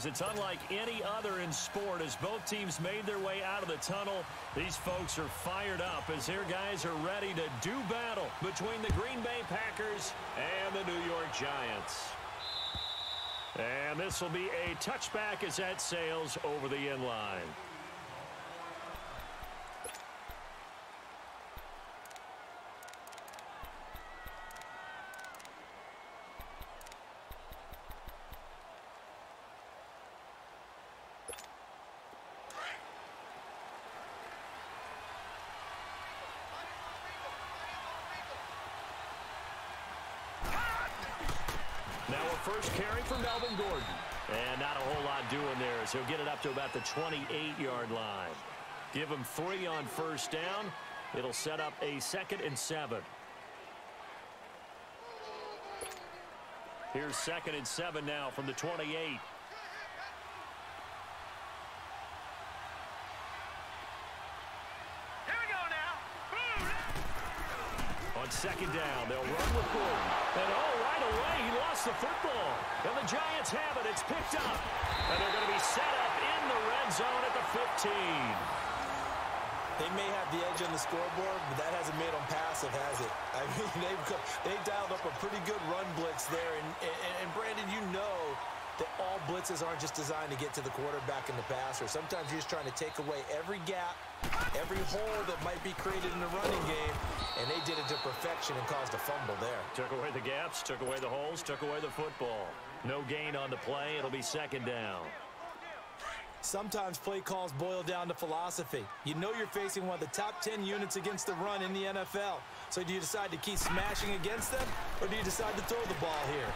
It's unlike any other in sport as both teams made their way out of the tunnel. These folks are fired up as their guys are ready to do battle between the Green Bay Packers and the New York Giants. And this will be a touchback as that sails over the end line. Now a first carry for Melvin Gordon. And not a whole lot doing there as he'll get it up to about the 28-yard line. Give him 3 on first down. It'll set up a 2nd and 7. Here's 2nd and 7 now from the 28. On 2nd down, they'll run with Gordon. And right away, he lost the football. And the Giants have it. It's picked up. And they're going to be set up in the red zone at the 15. They may have the edge on the scoreboard, but that hasn't made them passive, has it? I mean, they've dialed up a pretty good run blitz there. And Brandon, you know that all blitzes aren't just designed to get to the quarterback and the passer. Sometimes you're just trying to take away every gap, every hole that might be created in the running game, and they did it to perfection and caused a fumble there. Took away the gaps, took away the holes, took away the football. No gain on the play. It'll be 2nd down. Sometimes play calls boil down to philosophy. You know you're facing one of the top 10 units against the run in the NFL. So do you decide to keep smashing against them, or do you decide to throw the ball here?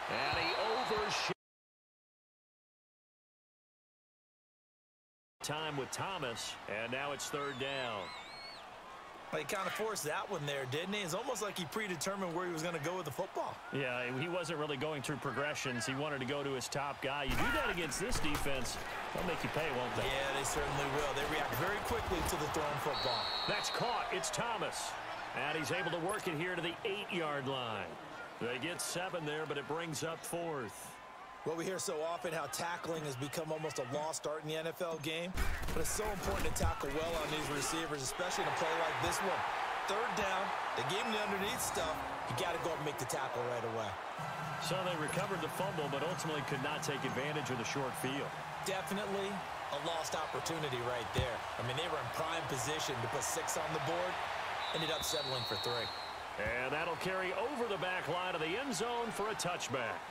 And he overshot. Time with Thomas, and now it's 3rd down. He kind of forced that one there, didn't he? It's almost like he predetermined where he was going to go with the football. Yeah, he wasn't really going through progressions. He wanted to go to his top guy. You do that against this defense, they'll make you pay, won't they? Yeah, they certainly will. They react very quickly to the thrown football. That's caught. It's Thomas. And he's able to work it here to the 8-yard line. They get 7 there, but it brings up 4th. Well, we hear so often how tackling has become almost a lost art in the NFL game, but it's so important to tackle well on these receivers, especially in a play like this one. 3rd down, they gave him the underneath stuff. You got to go up and make the tackle right away. So they recovered the fumble, but ultimately could not take advantage of the short field. Definitely a lost opportunity right there. I mean, they were in prime position to put 6 on the board, ended up settling for 3. And that'll carry over the back line of the end zone for a touchback.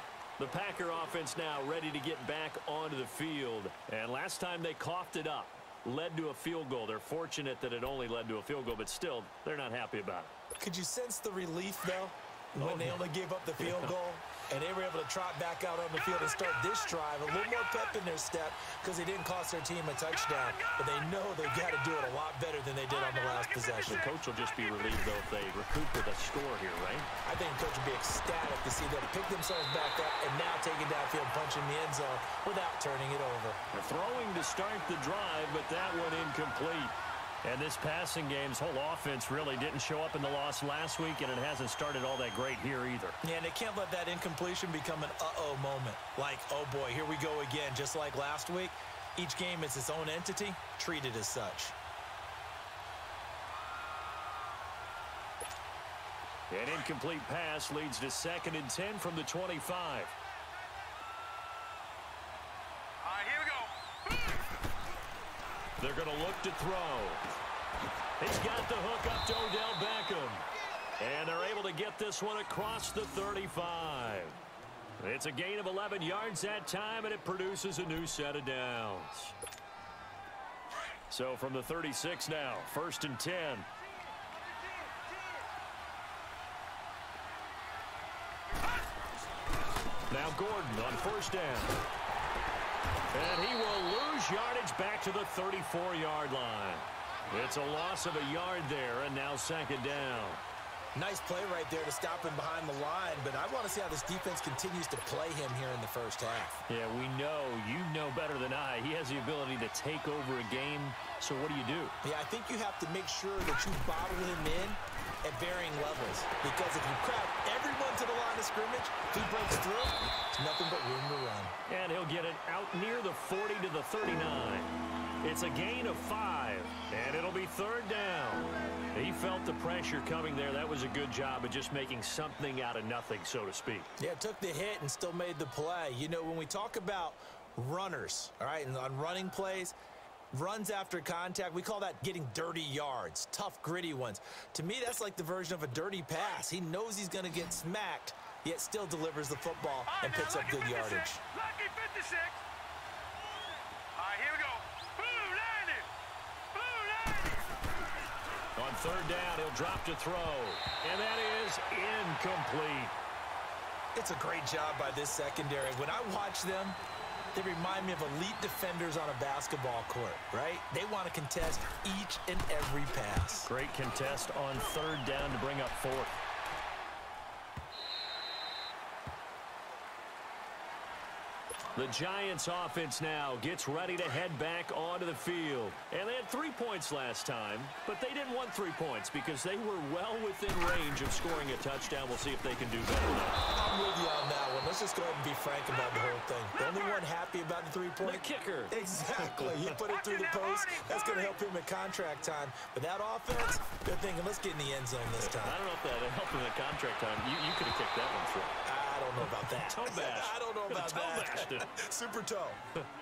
The Packer offense now ready to get back onto the field. And last time they coughed it up, led to a field goal. They're fortunate that it only led to a field goal, but still, they're not happy about it. Could you sense the relief, though, when they only gave up the field goal? And they were able to trot back out on the field and start this drive. A little more pep in their step because they didn't cost their team a touchdown. But they know they've got to do it a lot better than they did on the last possession. The coach will just be relieved, though, if they recoup with a score here, right? I think the coach will be ecstatic to see them pick themselves back up and now take it downfield, punching the end zone without turning it over. They're throwing to start the drive, but that one incomplete. And this passing game's whole offense really didn't show up in the loss last week, and it hasn't started all that great here either. Yeah, and they can't let that incompletion become an uh-oh moment. Like, oh boy, here we go again, just like last week. Each game is its own entity, treated as such. An incomplete pass leads to 2nd and 10 from the 25. Here we go. They're going to look to throw. He's got the hook up to Odell Beckham. And they're able to get this one across the 35. It's a gain of 11 yards that time, and it produces a new set of downs. So from the 36 now, 1st and 10. Now Gordon on 1st down. And he will lose yardage back to the 34-yard line. It's a loss of a yard there, and now 2nd down. Nice play right there to stop him behind the line, but I want to see how this defense continues to play him here in the first half. Yeah, we know. You know better than I. He has the ability to take over a game, so what do you do? Yeah, I think you have to make sure that you bottle him in at varying levels, because if you crowd everyone to the line of scrimmage, if he breaks through, it's nothing but room to run. And he'll get it out near the 40 to the 39. It's a gain of 5, and it'll be 3rd down. He felt the pressure coming there. That was a good job of just making something out of nothing, so to speak. Yeah, took the hit and still made the play. You know, when we talk about runners, all right, and on running plays, runs after contact, we call that getting dirty yards, tough, gritty ones. To me, that's like the version of a dirty pass. He knows he's going to get smacked, yet still delivers the football and picks up good yardage. Lucky 56. Here we go. On 3rd down, he'll drop to throw, and that is incomplete. It's a great job by this secondary. When I watch them, they remind me of elite defenders on a basketball court, right? They want to contest each and every pass. Great contest on 3rd down to bring up 4th. The Giants offense now gets ready to head back onto the field. And they had 3 points last time, but they didn't want 3 points because they were well within range of scoring a touchdown. We'll see if they can do better now. I'm with you on that one. Let's just go ahead and be frank about the whole thing. The only one happy about the 3-point? The kicker. Exactly. He put it through the post. That's going to help him at contract time. But that offense, they're thinking, let's get in the end zone this time. I don't know if that helped him at contract time. You could have kicked that one through. I don't know about that. Toe bash. I don't know about toe that. bashed it. Super toe.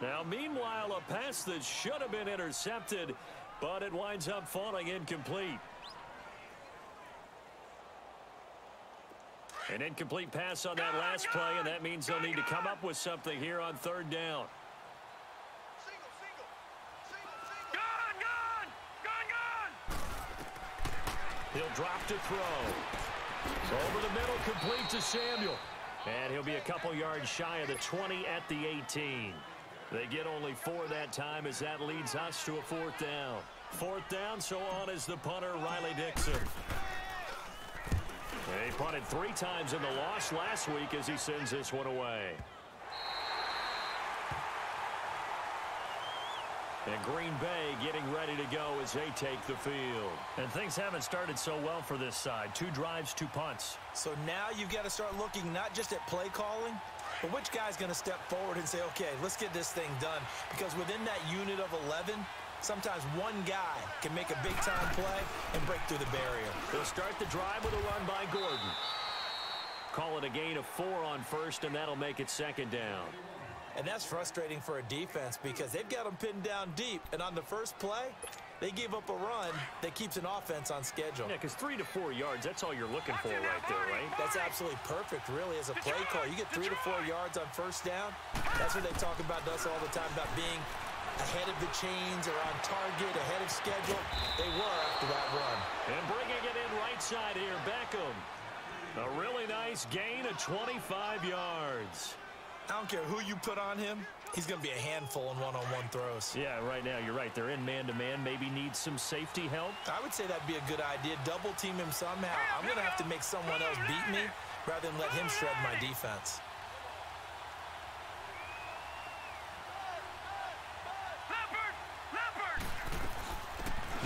Now, meanwhile, a pass that should have been intercepted, but it winds up falling incomplete. An incomplete pass on that last play, and that means they'll need to come up with something here on 3rd down. He'll drop to throw. Over the middle, complete to Samuel. And he'll be a couple yards shy of the 20 at the 18. They get only 4 that time as that leads us to a 4th down. 4th down, so on is the punter, Riley Dixon. He punted 3 times in the loss last week as he sends this one away. And Green Bay getting ready to go as they take the field. And things haven't started so well for this side. 2 drives, 2 punts. So now you've got to start looking not just at play calling, but which guy's going to step forward and say, okay, let's get this thing done. Because within that unit of 11, sometimes one guy can make a big-time play and break through the barrier. They'll start the drive with a run by Gordon. Call it a gain of 4 on 1st, and that'll make it 2nd down. And that's frustrating for a defense because they've got them pinned down deep. And on the first play, they gave up a run that keeps an offense on schedule. Yeah, because 3 to 4 yards, that's all you're looking for right there, right? That's absolutely perfect, really, as a play call. You get 3 to 4 yards on 1st down. That's what they talk about us all the time, about being ahead of the chains or on target, ahead of schedule. They were after that run. And bringing it in right side here, Beckham. A really nice gain of 25 yards. I don't care who you put on him. He's going to be a handful in one-on-one throws. Yeah, right now, you're right. They're in man-to-man. Maybe need some safety help. I would say that'd be a good idea. Double team him somehow. I'm going to have to make someone else beat me rather than let him shred my defense.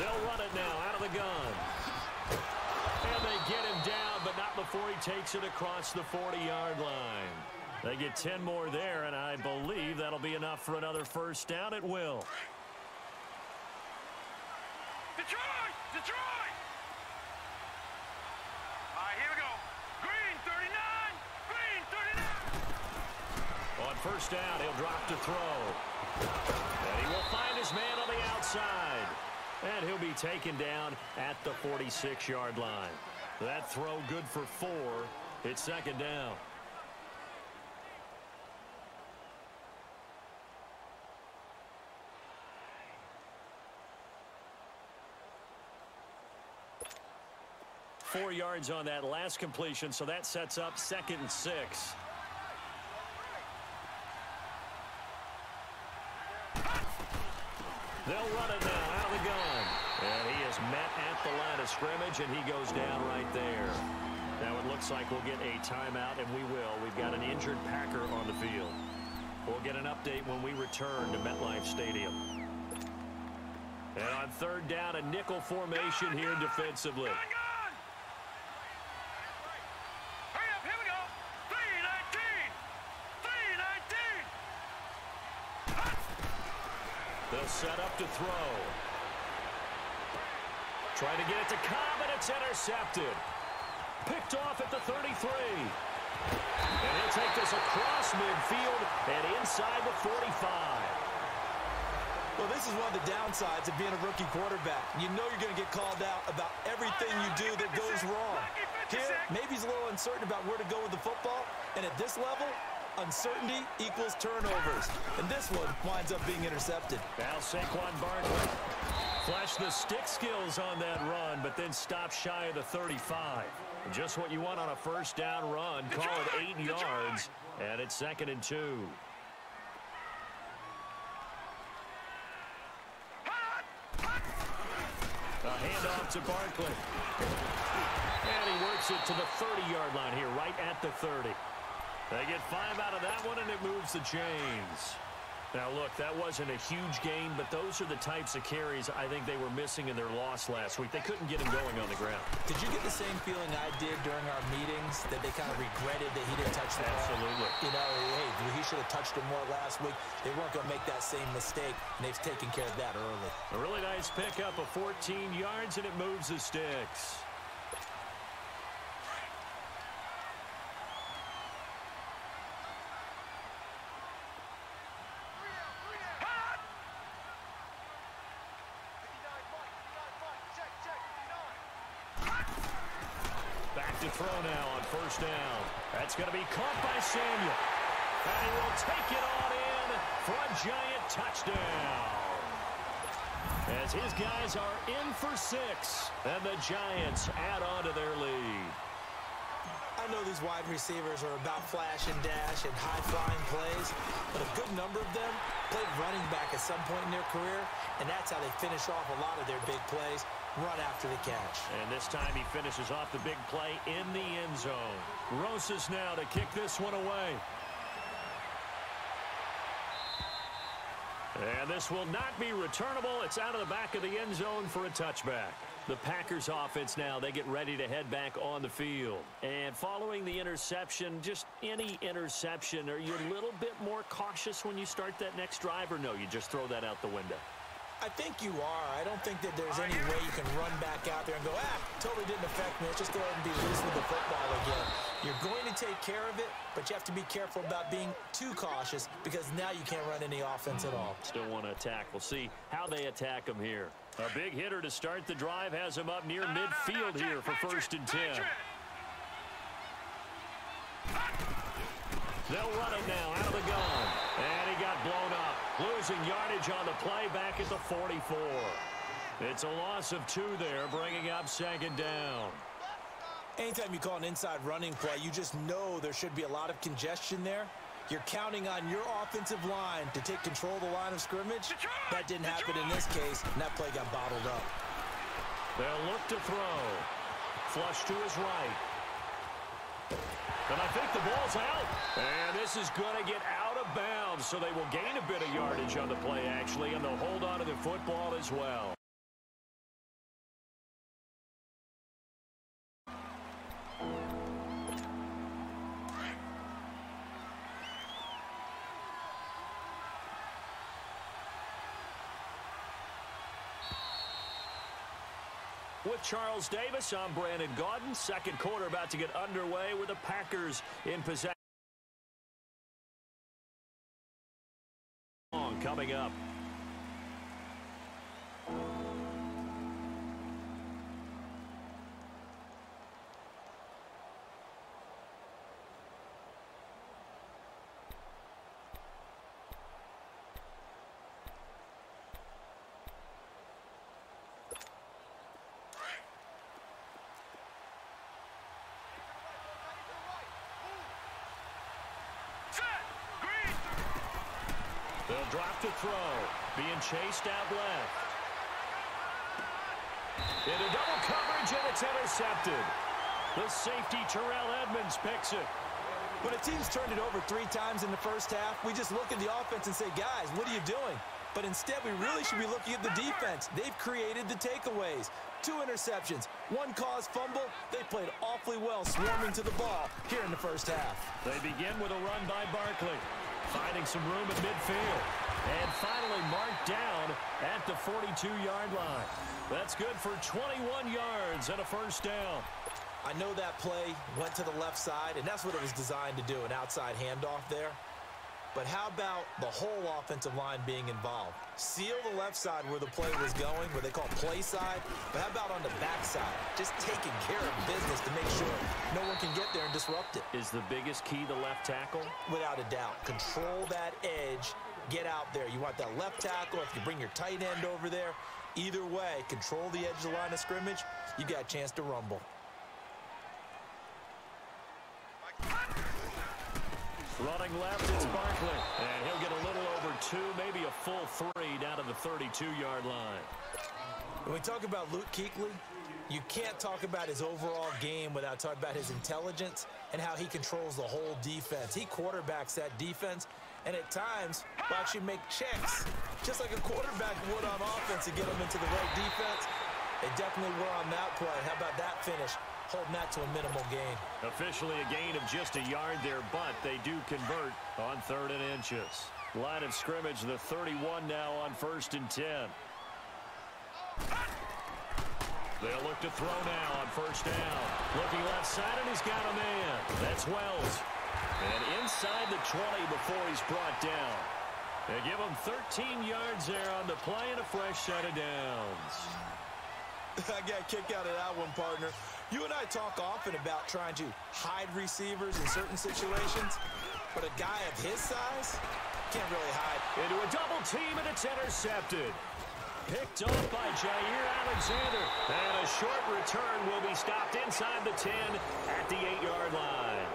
They'll run it now out of the gun. And they get him down, but not before he takes it across the 40-yard line. They get 10 more there, and I believe that'll be enough for another 1st down. It will. Detroit! Detroit! Here we On first down, he'll drop to throw. And he will find his man on the outside. And he'll be taken down at the 46-yard line. That throw good for 4. It's second down. Four yards on that last completion, so that sets up 2nd and 6. They'll run it now out of the gun. And he is met at the line of scrimmage, and he goes down right there. Now it looks like we'll get a timeout, and we will. We've got an injured Packer on the field. We'll get an update when we return to MetLife Stadium. And on third down, a nickel formation here defensively. They'll set up to throw. Trying to get it to Cobb, and it's intercepted. Picked off at the 33. And he'll take this across midfield and inside the 45. Well, this is one of the downsides of being a rookie quarterback. You know you're going to get called out about everything you do that goes wrong. Here, maybe he's a little uncertain about where to go with the football, and at this level, uncertainty equals turnovers. And this one winds up being intercepted. Now Saquon Barkley flashed the stick skills on that run, but then stopped shy of the 35. Just what you want on a first down run. Call it 8 yards, and it's 2nd and 2. A handoff to Barkley. And he works it to the 30-yard line here, right at the 30. They get 5 out of that one, and it moves the chains. Now, look, that wasn't a huge gain, but those are the types of carries I think they were missing in their loss last week. They couldn't get him going on the ground. Did you get the same feeling I did during our meetings, that they kind of regretted that he didn't touch the ball? Absolutely. You know, hey, he should have touched him more last week. They weren't going to make that same mistake, and they've taken care of that early. A really nice pickup of 14 yards, and it moves the sticks. To throw now on first down. That's going to be caught by Samuel. And he will take it on in for a giant touchdown. As his guys are in for 6, and the Giants add on to their lead. I know these wide receivers are about flash and dash and high-flying plays, but a good number of them played running back at some point in their career, and that's how they finish off a lot of their big plays. Run after the catch. And this time he finishes off the big play in the end zone. Rosas now to kick this one away. And this will not be returnable. It's out of the back of the end zone for a touchback. The Packers offense now, they get ready to head back on the field. And following the interception, just any interception, are you a little bit more cautious when you start that next drive, or no, you just throw that out the window? I think you are. I don't think that there's any way you can run back out there and go, totally didn't affect me. Let's just go ahead and be loose with the football again. You're going to take care of it, but you have to be careful about being too cautious, because now you can't run any offense at all. Still want to attack. We'll see how they attack him here. A big hitter to start the drive has him up near midfield here for 1st and 10. They'll run it now out of the gun. And he got blown up. Losing yardage on the play back at the 44. It's a loss of 2 there, bringing up 2nd down. Anytime you call an inside running play, you just know there should be a lot of congestion there. You're counting on your offensive line to take control of the line of scrimmage. That didn't happen in this case, and that play got bottled up. They'll look to throw. Flush to his right. And I think the ball's out. And this is going to get out of bounds, so they will gain a bit of yardage on the play, actually, and they'll hold on to the football as well. With Charles Davis, I'm Brandon Gaudin. Second quarter about to get underway with the Packers in possession. coming up. They'll drop to throw. Being chased out left. Into double coverage, and it's intercepted. The safety, Terrell Edmonds, picks it. When a team's turned it over 3 times in the first half, we just look at the offense and say, guys, what are you doing? But instead, we really should be looking at the defense. They've created the takeaways. 2 interceptions, 1 caused fumble. They played awfully well swarming to the ball here in the first half. They begin with a run by Barkley. Finding some room in midfield. And finally marked down at the 42-yard line. That's good for 21 yards and a first down. I know that play went to the left side, and that's what it was designed to do, an outside handoff there. But how about the whole offensive line being involved? Seal the left side where the play was going, what they call play side. But how about on the back side? Just taking care of business to make sure no one can get there and disrupt it. Is the biggest key the left tackle? Without a doubt. Control that edge. Get out there. You want that left tackle. If you bring your tight end over there, either way, control the edge of the line of scrimmage, you got a chance to rumble. Running left, it's Barkley. And he'll get a little over 2, maybe a full 3 down to the 32-yard line. When we talk about Luke Kuechly, you can't talk about his overall game without talking about his intelligence and how he controls the whole defense. He quarterbacks that defense, and at times will actually make checks, just like a quarterback would on offense to get them into the right defense. They definitely were on that play. How about that finish? Holding that to a minimal gain. Officially a gain of just a yard there, but they do convert on 3rd and inches. Line of scrimmage, the 31 now on 1st and 10. They'll look to throw now on 1st down. Looking left side, and he's got a man. That's Wells. And inside the 20 before he's brought down. They give him 13 yards there on the play and a fresh set of downs. I got a kick out of that one, partner. You and I talk often about trying to hide receivers in certain situations, but a guy of his size can't really hide. Into a double team, and it's intercepted. Picked off by Jair Alexander. And a short return will be stopped inside the 10 at the 8-yard line.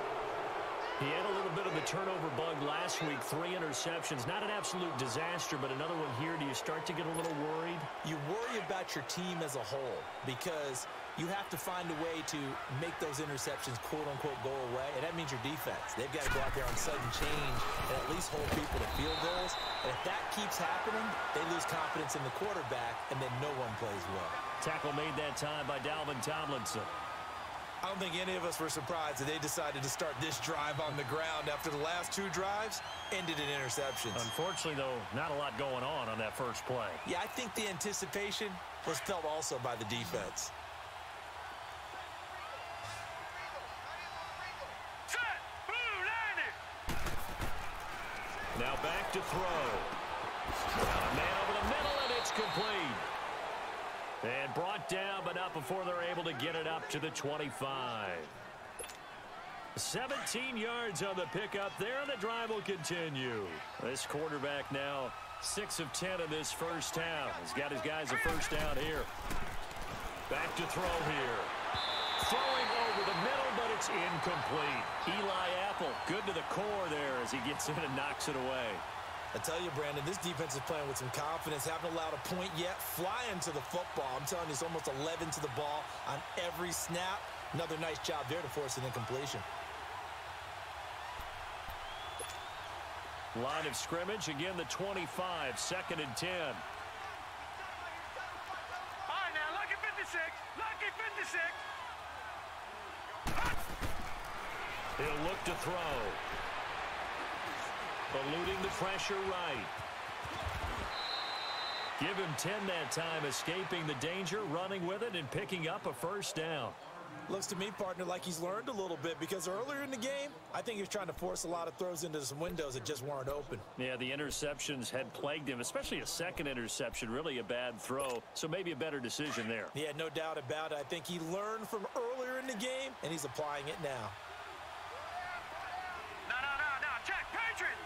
He had a little bit of the turnover bug last week, 3 interceptions. Not an absolute disaster, but another one here. Do you start to get a little worried? You worry about your team as a whole because you have to find a way to make those interceptions, quote-unquote, go away, and that means your defense. They've got to go out there on sudden change and at least hold people to field goals. And if that keeps happening, they lose confidence in the quarterback, and then no one plays well. Tackle made that time by Dalvin Tomlinson. I don't think any of us were surprised that they decided to start this drive on the ground after the last 2 drives ended in interceptions. Unfortunately, though, not a lot going on that first play. Yeah, I think the anticipation was felt also by the defense. Now back to throw. Got a man over the middle, and it's complete. And brought down, but not before they're able to get it up to the 25. 17 yards on the pickup there, and the drive will continue. This quarterback now 6 of 10 in this first half. He's got his guys a first down here. Back to throw here. Throwing over the middle, but it's incomplete. Eli Apple, good to the core there as he gets in and knocks it away. I tell you, Brandon, this defense is playing with some confidence. Haven't allowed a point yet. Flying to the football. I'm telling you, it's almost 11 to the ball on every snap. Another nice job there to force an incompletion. Line of scrimmage, again the 25, 2nd and 10. All right, now, lucky 56. Lucky 56. He'll look to throw. Eluding the pressure right. Give him 10 that time, escaping the danger, running with it, and picking up a first down. Looks to me, partner, like he's learned a little bit, because earlier in the game, I think he was trying to force a lot of throws into some windows that just weren't open. Yeah, the interceptions had plagued him, especially a second interception, really a bad throw, so maybe a better decision there. Yeah, no doubt about it. I think he learned from earlier in the game, and he's applying it now. No, check, Patriot!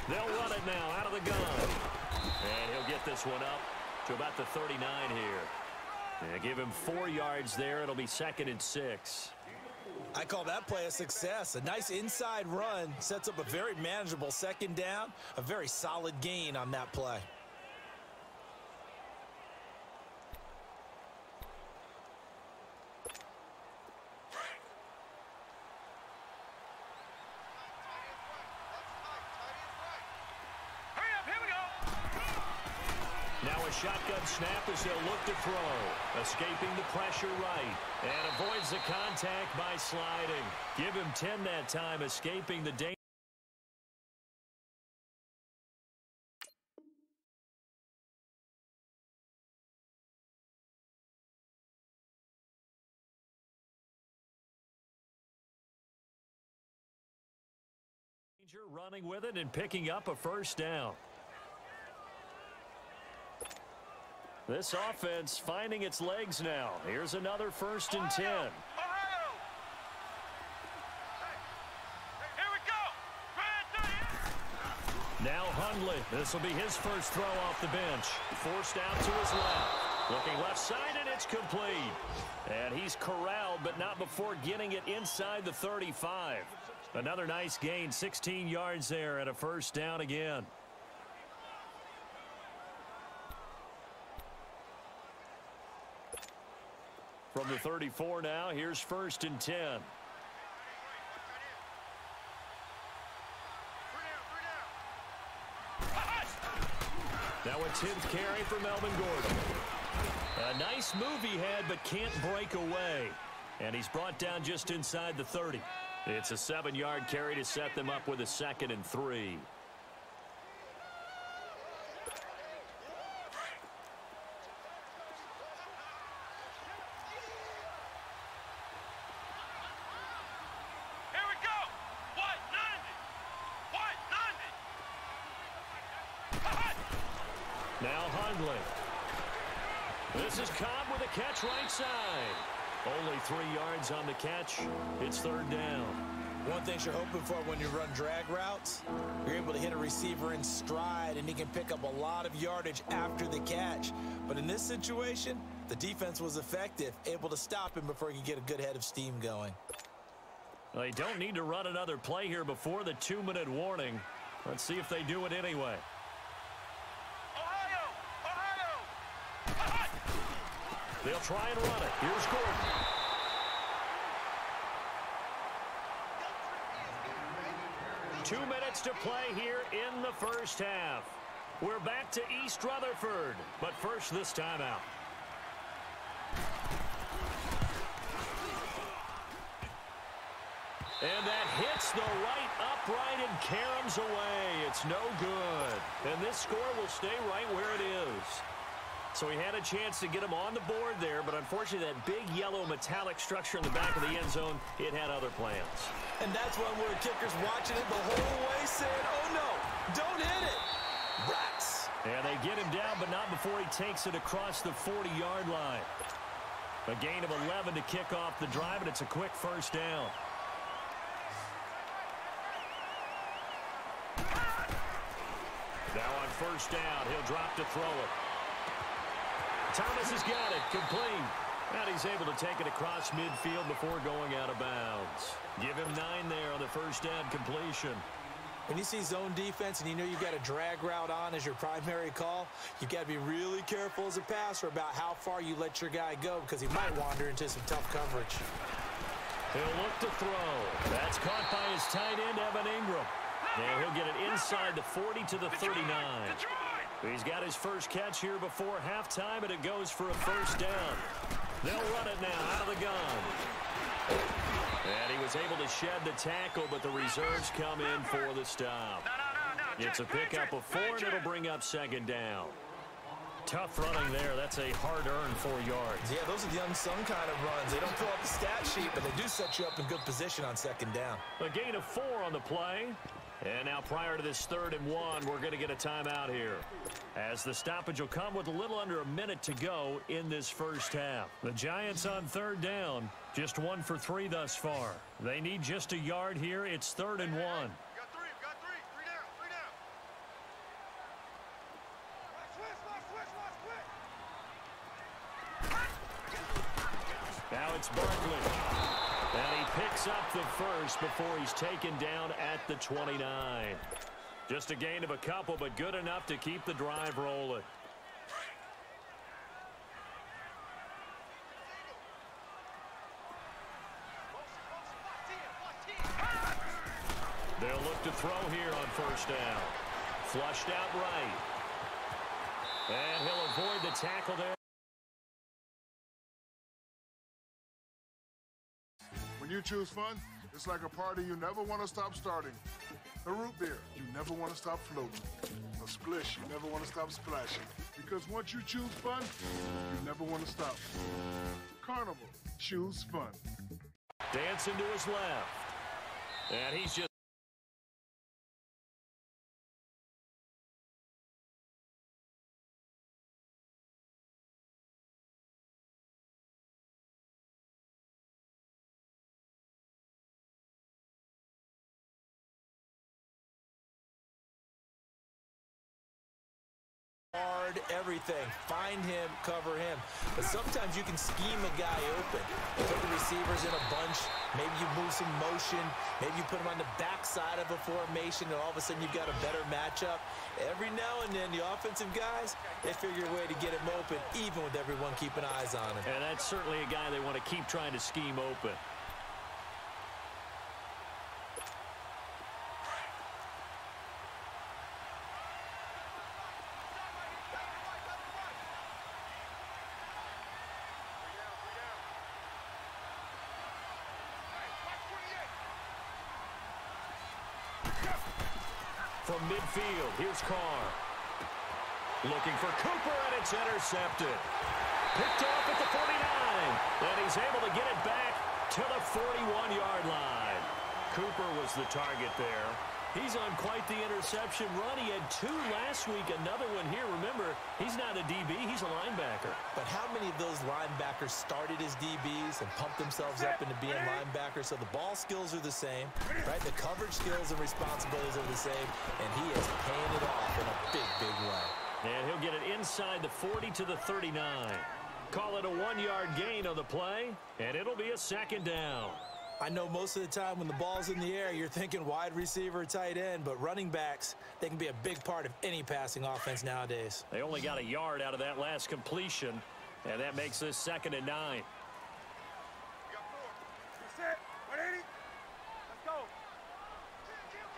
They'll run it now out of the gun. And he'll get this one up to about the 39 here. Yeah, give him 4 yards there. It'll be 2nd and 6. I call that play a success. A nice inside run sets up a very manageable 2nd down. A very solid gain on that play. Shotgun snap as he'll look to throw. Escaping the pressure right. And avoids the contact by sliding. Give him 10 that time, escaping the danger. Running with it and picking up a 1st down. This offense finding its legs now. Here's another 1st and 10. Ohio! Here we go! Now Hundley. This will be his first throw off the bench. Forced out to his left. Looking left side, and it's complete. And he's corralled, but not before getting it inside the 35. Another nice gain, 16 yards there, and a 1st down again. From the 34 now, here's 1st and 10. Now a 10th carry for Melvin Gordon. A nice move he had, but can't break away. And he's brought down just inside the 30. It's a 7-yard carry to set them up with a 2nd and 3. Now Hundley. This is Cobb with a catch right side. Only 3 yards on the catch. It's 3rd down. One thing you're hoping for when you run drag routes, you're able to hit a receiver in stride, and he can pick up a lot of yardage after the catch. But in this situation, the defense was effective, able to stop him before he could get a good head of steam going. They don't need to run another play here before the 2-minute warning. Let's see if they do it anyway. They'll try and run it. Here's Gordon. Two minutes to play here in the 1st half. We're back to East Rutherford, but first this timeout. And that hits the right upright and caroms away. It's no good. And this score will stay right where it is. So he had a chance to get him on the board there, but unfortunately that big yellow metallic structure in the back of the end zone, it had other plans. And that's one where the kicker's watching it the whole way saying, oh no, don't hit it. Rats. And they get him down, but not before he takes it across the 40-yard line. A gain of 11 to kick off the drive, and it's a quick 1st down. Now on 1st down, he'll drop to throw it. Thomas has got it, complete. And he's able to take it across midfield before going out of bounds. Give him 9 there on the 1st down completion. When you see zone defense and you know you've got a drag route on as your primary call, you've got to be really careful as a passer about how far you let your guy go, because he might wander into some tough coverage. He'll look to throw. That's caught by his tight end, Evan Ingram. And he'll get it inside the 40 to the 39. He's got his first catch here before halftime, and it goes for a 1st down. They'll run it now out of the gun. And he was able to shed the tackle, but the reserves come in for the stop. It's a pickup of 4, and it'll bring up 2nd down. Tough running there. That's a hard-earned 4 yards. Yeah, those are the unsung kind of runs. They don't pull up the stat sheet, but they do set you up in good position on second down. A gain of 4 on the play. And now prior to this 3rd and 1, we're going to get a timeout here, as the stoppage will come with a little under a minute to go in this first half. The Giants on 3rd down, just 1 for 3 thus far. They need just a yard here. It's 3rd and 1. Got three. Three down. Switch. Now it's Barkley. And he picks up the first before he's taken down at the 29. Just a gain of a couple, but good enough to keep the drive rolling. They'll look to throw here on 1st down. Flushed out right. And he'll avoid the tackle there. When you choose fun, it's like a party you never want to stop starting. A root beer, you never want to stop floating. A splish, you never want to stop splashing. Because once you choose fun, you never want to stop. Carnival, choose fun. Dancing to his left. And he's just... Hard, everything. Find him, cover him. But sometimes you can scheme a guy open. You put the receivers in a bunch. Maybe you move some motion. Maybe you put him on the backside of a formation, and all of a sudden you've got a better matchup. Every now and then, the offensive guys, they figure a way to get him open, even with everyone keeping eyes on him. And that's certainly a guy they want to keep trying to scheme open. From midfield, here's Carr. Looking for Cooper, and it's intercepted. Picked off at the 49, and he's able to get it back to the 41-yard line. Cooper was the target there. He's on quite the interception run. He had 2 last week, another one here. Remember, he's not a DB, he's a linebacker. But how many of those linebackers started as DBs and pumped themselves up into being linebackers? So the ball skills are the same, right? The coverage skills and responsibilities are the same, and he is paying it off in a big, big way. And he'll get it inside the 40 to the 39. Call it a 1-yard gain on the play, and it'll be a 2nd down. I know most of the time when the ball's in the air, you're thinking wide receiver, tight end, but running backs, they can be a big part of any passing offense nowadays. They only got a yard out of that last completion, and that makes this 2nd and 9. You got 4. Set. 180. Let's go. Kill.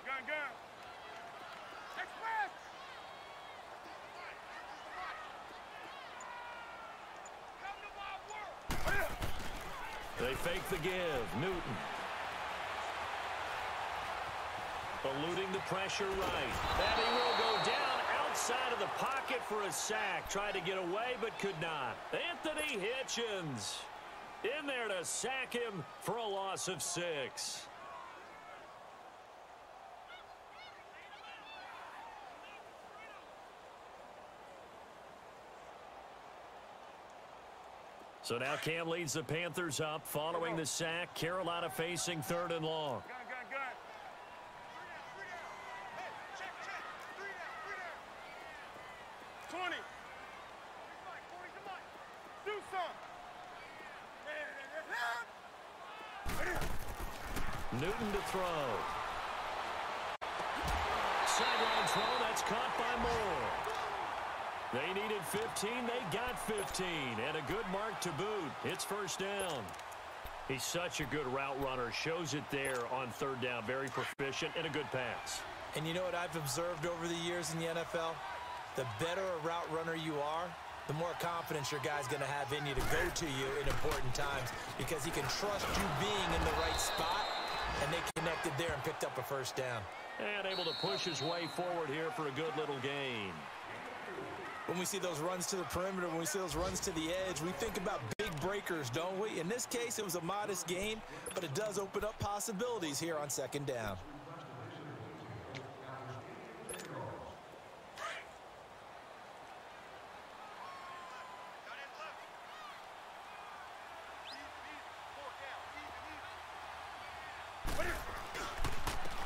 Gun. Express. Come to my world. They fake the give. Newton. Eluding the pressure right. And he will go down outside of the pocket for a sack. Tried to get away, but could not. Anthony Hitchens in there to sack him for a loss of 6. So now Cam leads the Panthers up following the sack. Carolina facing 3rd and long. Gun. 3 down. 20. Come on. Do something. Newton to throw. Sideline throw, that's caught by Moore. They needed 15, they got 15, and a good mark to boot. It's 1st down. He's such a good route runner. Shows it there on 3rd down. Very proficient and a good pass. And you know what I've observed over the years in the NFL? The better a route runner you are, the more confidence your guy's going to have in you to go to you in important times, because he can trust you being in the right spot, and they connected there and picked up a 1st down. And able to push his way forward here for a good little gain. When we see those runs to the perimeter, when we see those runs to the edge, we think about big breakers, don't we? In this case, it was a modest gain, but it does open up possibilities here on second down.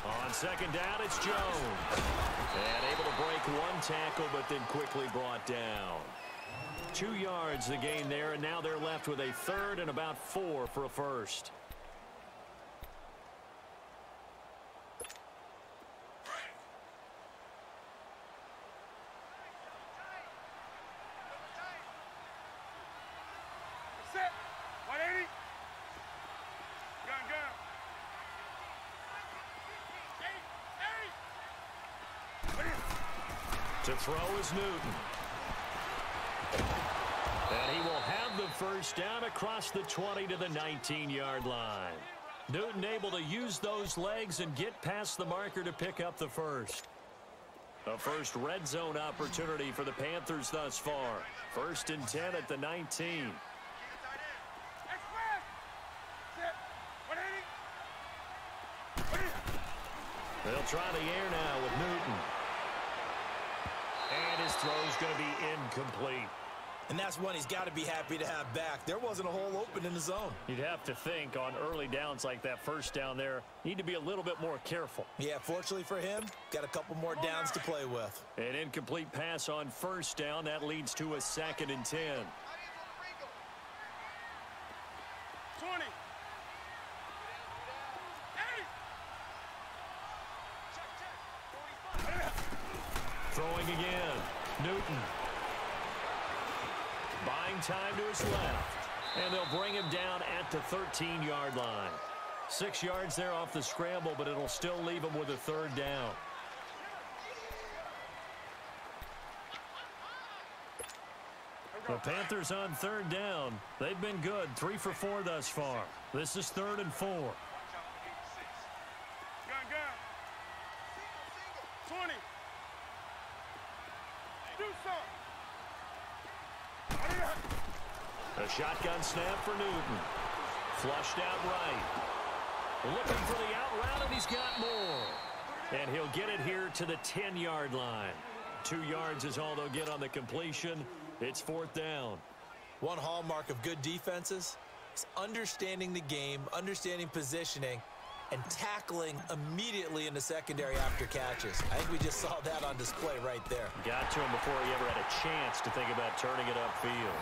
On second down, it's Jones. And able to break one tackle, but then quickly brought down. 2 yards the gain there, and now they're left with a third and about 4 for a first. Set. 180. Gun, gun. To throw is Newton. And he will have the first down across the 20 to the 19-yard line. Newton able to use those legs and get past the marker to pick up the first. A first red zone opportunity for the Panthers thus far. 1st and 10 at the 19. Express. Set. 180. They'll try the air now with Newton. And his throw's going to be incomplete. And that's one he's got to be happy to have back. There wasn't a hole open in the zone. You'd have to think on early downs like that first down there, need to be a little bit more careful. Yeah, fortunately for him, got a couple more downs to play with. An incomplete pass on first down. That leads to a 2nd and 10. 20. Throwing again. Newton. Buying time to his left. And they'll bring him down at the 13-yard line. 6 yards there off the scramble, but it'll still leave him with a third down. The Panthers on third down. They've been good. 3 for 4 thus far. This is 3rd and 4. Gun, gun. 20. Do something. A shotgun snap for Newton. Flushed out right. Looking for the out route, and he's got more. And he'll get it here to the 10-yard line. 2 yards is all they'll get on the completion. It's 4th down. One hallmark of good defenses is understanding the game, understanding positioning, and tackling immediately in the secondary after catches. I think we just saw that on display right there. Got to him before he ever had a chance to think about turning it upfield.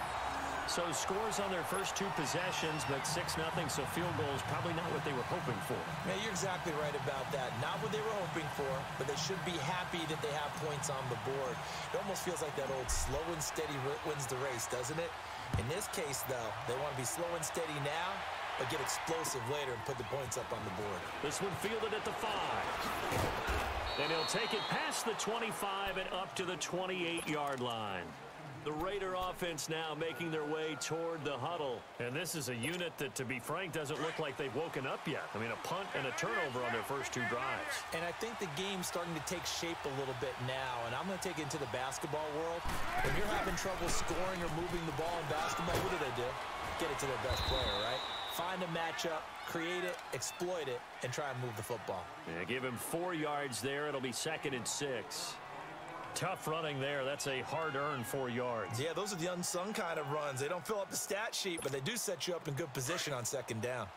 So scores on their first 2 possessions, but 6-0, so field goal is probably not what they were hoping for. Yeah, you're exactly right about that. Not what they were hoping for, but they should be happy that they have points on the board. It almost feels like that old slow and steady wins the race, doesn't it? In this case, though, they want to be slow and steady now, but get explosive later and put the points up on the board. This one fielded at the 5. And he'll take it past the 25 and up to the 28-yard line. The Raider offense now making their way toward the huddle. And this is a unit that, to be frank, doesn't look like they've woken up yet. I mean, a punt and a turnover on their first 2 drives. And I think the game's starting to take shape a little bit now. And I'm going to take it into the basketball world. When you're having trouble scoring or moving the ball in basketball, what do? Get it to their best player, right? Find a matchup, create it, exploit it, and try and move the football. Yeah, give him 4 yards there. It'll be 2nd and 6. Tough running there. That's a hard-earned 4 yards. Yeah, those are the unsung kind of runs. They don't fill up the stat sheet, but they do set you up in good position on second down.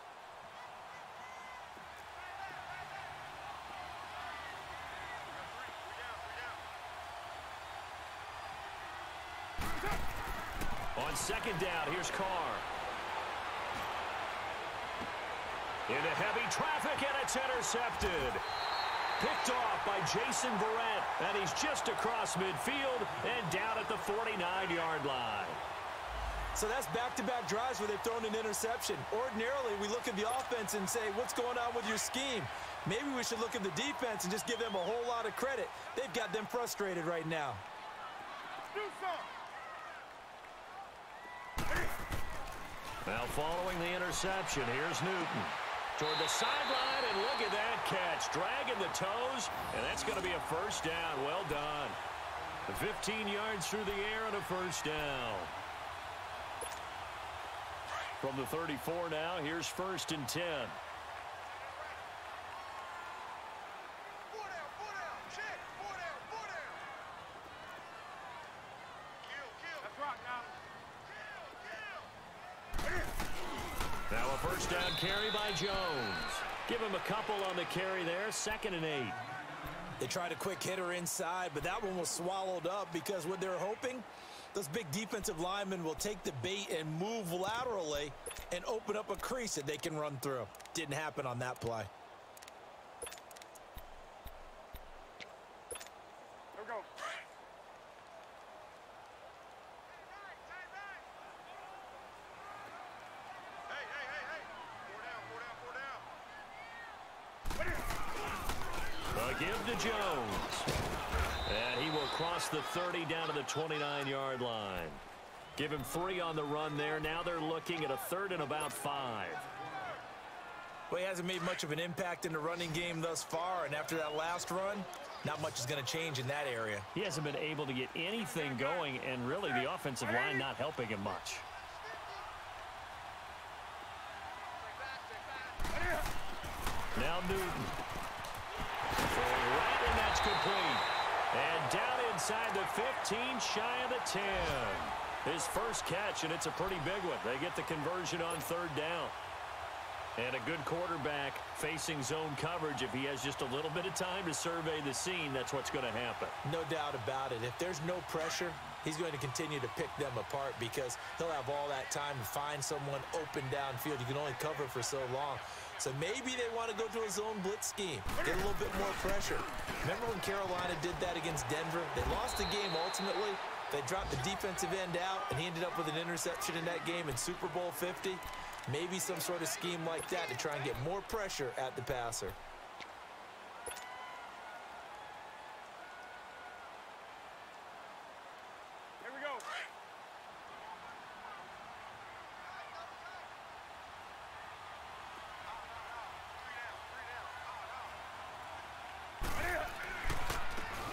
On second down, here's Carr. Into heavy traffic, and it's intercepted. Picked off by Jason Verrett, and he's just across midfield and down at the 49-yard line. So that's back-to-back drives where they've thrown an interception. Ordinarily, we look at the offense and say, what's going on with your scheme? Maybe we should look at the defense and just give them a whole lot of credit. They've got them frustrated right now. Do something. Now following the interception, here's Newton. Toward the sideline, and look at that catch. Dragging the toes, and that's going to be a first down. Well done. 15 yards through the air and a first down. From the 34 now, here's 1st and 10. Now a first down carry by Jones. Give him a couple on the carry there. 2nd and 8. They tried a quick hitter inside, but that one was swallowed up because what they're hoping, those big defensive linemen will take the bait and move laterally and open up a crease that they can run through. Didn't happen on that play. Here we go. A give to Jones. And he will cross the 30 down to the 29-yard line. Give him 3 on the run there. Now they're looking at a 3rd and about 5. Well, he hasn't made much of an impact in the running game thus far, and after that last run, not much is going to change in that area. He hasn't been able to get anything going, and really the offensive line not helping him much. Now Newton. Right, and that's complete. And down inside the 15, shy of the 10. His first catch, and it's a pretty big one. They get the conversion on 3rd down. And a good quarterback facing zone coverage. If he has just a little bit of time to survey the scene, that's what's going to happen. No doubt about it. If there's no pressure, he's going to continue to pick them apart because he'll have all that time to find someone open downfield. You can only cover for so long. So maybe they want to go to a zone blitz scheme, get a little bit more pressure. Remember when Carolina did that against Denver? They lost the game ultimately. They dropped the defensive end out, and he ended up with an interception in that game in Super Bowl 50. Maybe some sort of scheme like that to try and get more pressure at the passer. Here we go.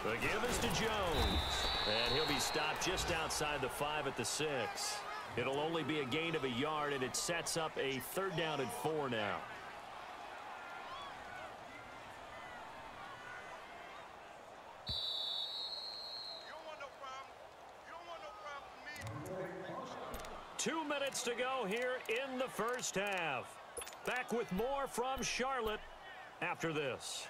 The give is to Jones. And he'll be stopped just outside the 5 at the 6. It'll only be a gain of a yard, and it sets up a 3rd down and 4 now. You don't want no problem. You don't want no problem with me. 2 minutes to go here in the first half. Back with more from Charlotte after this.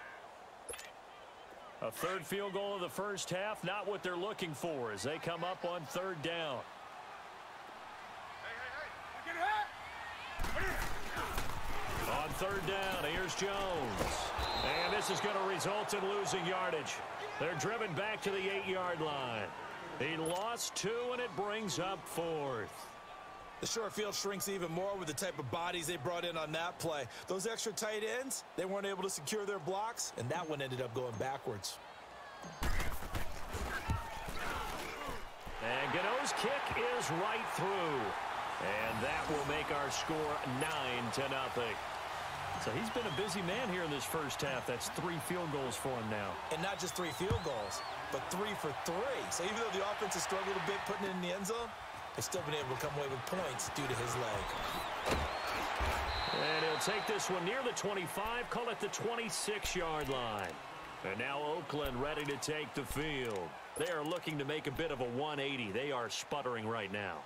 A 3rd field goal of the first half, not what they're looking for as they come up on 3rd down. On 3rd down, here's Jones. And this is going to result in losing yardage. They're driven back to the 8-yard line. He lost 2, and it brings up 4th. The short field shrinks even more with the type of bodies they brought in on that play. Those extra tight ends, they weren't able to secure their blocks, and that one ended up going backwards. And Gano's kick is right through. And that will make our score 9-0. So he's been a busy man here in this first half. That's 3 field goals for him now. And not just 3 field goals, but 3 for 3. So even though the offense has struggled a bit putting it in the end zone, they've still been able to come away with points due to his leg. And he'll take this one near the 25, call it the 26-yard line. And now Oakland ready to take the field. They are looking to make a bit of a 180. They are sputtering right now.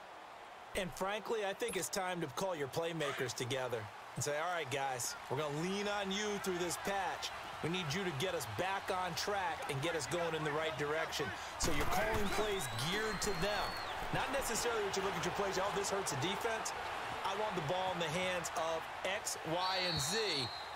And frankly, I think it's time to call your playmakers together and say, all right, guys, we're going to lean on you through this patch. We need you to get us back on track and get us going in the right direction. So you're calling plays geared to them. Not necessarily what you look at your plays, oh, this hurts the defense. I want the ball in the hands of X, Y, and Z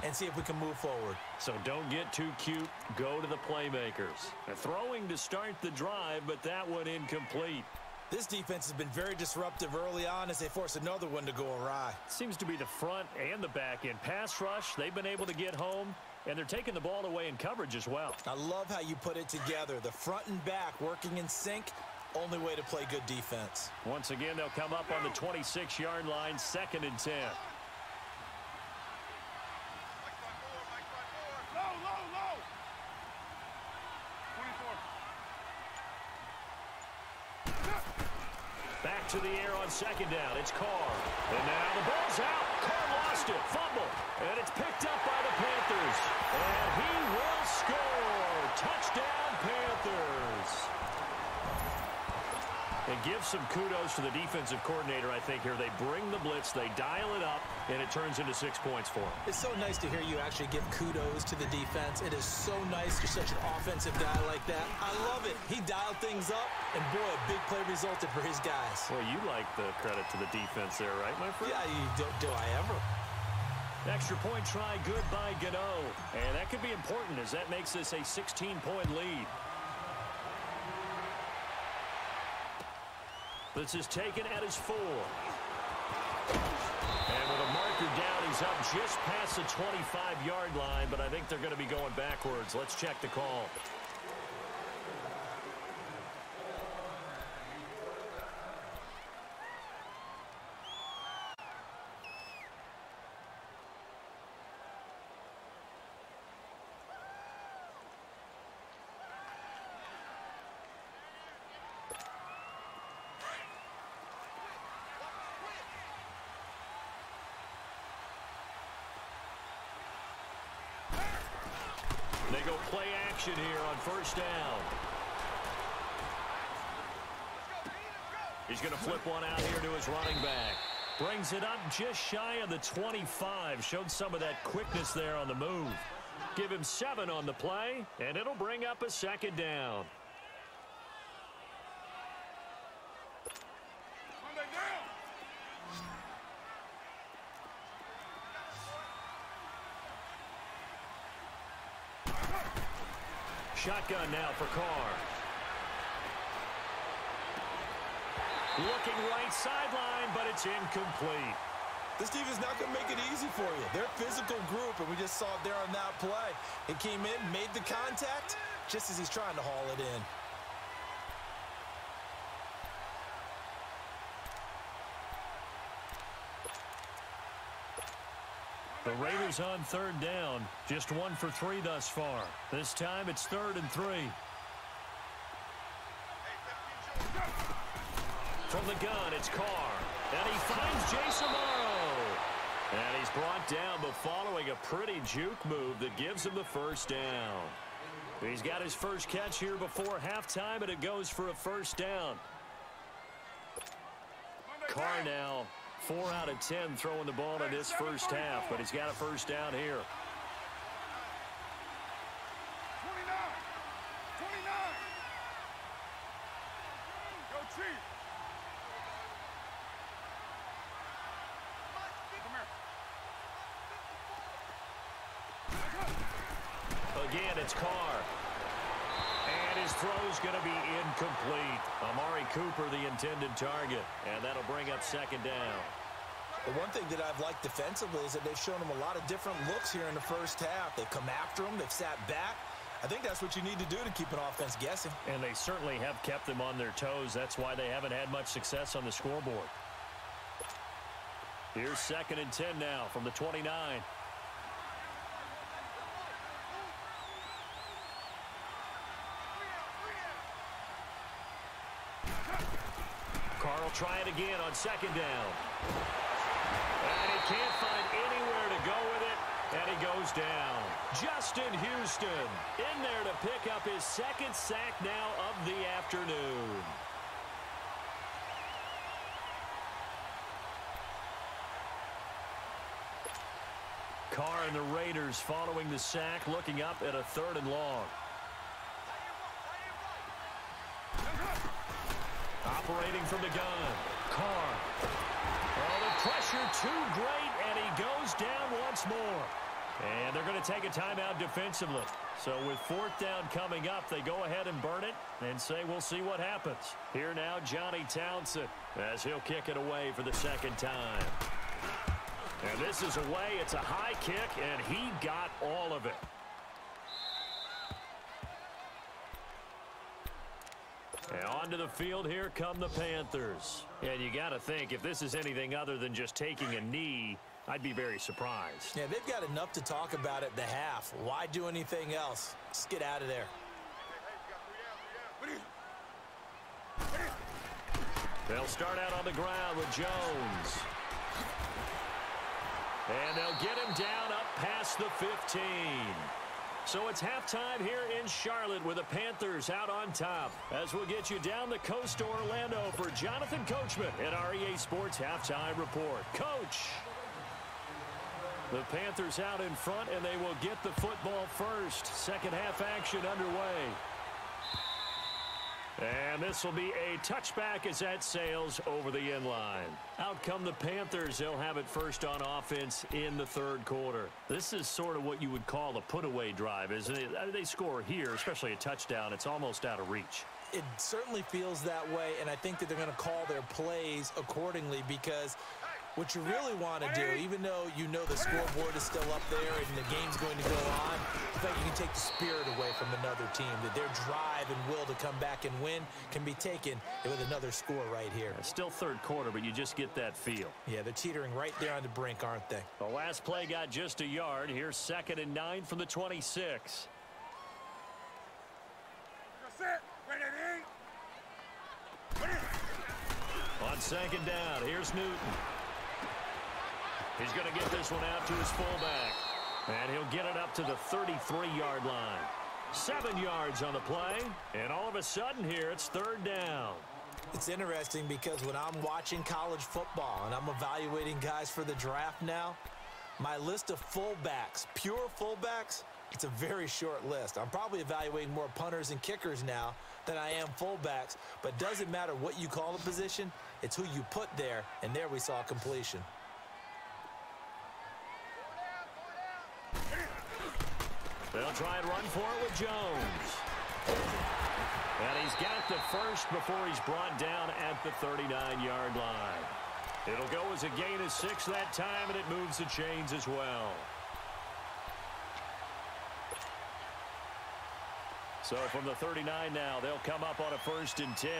and see if we can move forward. So don't get too cute. Go to the playmakers. They're throwing to start the drive, but that one incomplete. This defense has been very disruptive early on as they force another one to go awry. Seems to be the front and the back end. Pass rush, they've been able to get home, and they're taking the ball away in coverage as well. I love how you put it together. The front and back working in sync. Only way to play good defense. Once again, they'll come up on the 26-yard line, 2nd and 10. Low, low, low. 24. to the air on second down. It's Carr. And now the ball's out. Carr lost it. Fumble. And it's picked up by the Panthers. And he will score. Touchdown, Panthers. And give some kudos to the defensive coordinator, I think, here. They bring the blitz, they dial it up, and it turns into 6 points for them. It's so nice to hear you actually give kudos to the defense. It is so nice you're such an offensive guy like that. I love it. He dialed things up, and boy, a big play resulted for his guys. Well, you like the credit to the defense there, right, my friend? Yeah, do I ever? Extra point try, good by Gano. And that could be important as that makes this a 16-point lead. This is taken at his 4. And with a marker down, he's up just past the 25-yard line, but I think they're going to be going backwards. Let's check the call. They go play action here on first down. He's going to flip one out here to his running back. Brings it up just shy of the 25. Showed some of that quickness there on the move. Give him 7 on the play, and it'll bring up a second down. Shotgun now for Carr. Looking right sideline, but it's incomplete. This team is not going to make it easy for you. They're a physical group, and we just saw it there on that play. It came in, made the contact, just as he's trying to haul it in. The Raiders on third down. Just 1 for 3 thus far. This time it's 3rd and 3. From the gun, it's Carr. And he finds Jason Morrow. And he's brought down, but following a pretty juke move that gives him the first down. He's got his first catch here before halftime, and it goes for a first down. Carr now 4 out of 10 throwing the ball in this first half, but he's got a first down here. 29. 29. Go Chief. Come here. Again, it's Carr. And his throw's going to be incomplete. Amari Cooper, the intended target. And that'll bring up second down. The one thing that I've liked defensively is that they've shown him a lot of different looks here in the first half. They've come after him. They've sat back. I think that's what you need to do to keep an offense guessing. And they certainly have kept them on their toes. That's why they haven't had much success on the scoreboard. Here's 2nd and 10 now from the 29. Carr will try it again on second down. And he can't find anywhere to go with it, and he goes down. Justin Houston in there to pick up his 2nd sack now of the afternoon. Carr and the Raiders following the sack, looking up at a 3rd and long. Operating from the gun. Carr. Oh, the pressure too great, and he goes down once more. And they're going to take a timeout defensively. So with 4th down coming up, they go ahead and burn it and say we'll see what happens. Here now, Johnny Townsend, as he'll kick it away for the 2nd time. And this is away. It's a high kick, and he got all of it. And onto the field, here come the Panthers. And you got to think, if this is anything other than just taking a knee, I'd be very surprised. Yeah, they've got enough to talk about at the half. Why do anything else? Just get out of there. They'll start out on the ground with Jones. And they'll get him down up past the 15. So it's halftime here in Charlotte with the Panthers out on top. As we'll get you down the coast to Orlando for Jonathan Coachman in our EA Sports Halftime Report. Coach! The Panthers out in front, and they will get the football first. Second half action underway. And this will be a touchback as that sails over the end line. Out come the Panthers. They'll have it first on offense in the third quarter. This is sort of what you would call a put-away drive, isn't it? They score here, especially a touchdown. It's almost out of reach. It certainly feels that way, and I think that they're going to call their plays accordingly because what you really want to do, even though you know the scoreboard is still up there and the game's going to go on, I think you can take the spirit away from another team, that their drive and will to come back and win can be taken with another score right here. It's still third quarter, but you just get that feel. Yeah, they're teetering right there on the brink, aren't they? The last play got just a yard. Here's 2nd and 9 from the 26. On 2nd down, here's Newton. He's going to get this one out to his fullback. And he'll get it up to the 33-yard line. 7 yards on the play. And all of a sudden here, it's 3rd down. It's interesting because when I'm watching college football and I'm evaluating guys for the draft now, my list of fullbacks, pure fullbacks, it's a very short list. I'm probably evaluating more punters and kickers now than I am fullbacks. But it doesn't matter what you call a position, it's who you put there. And there we saw completion. They'll try and run for it with Jones. And he's got the first before he's brought down at the 39-yard line. It'll go as a gain of 6 that time, and it moves the chains as well. So from the 39 now, they'll come up on a 1st and 10.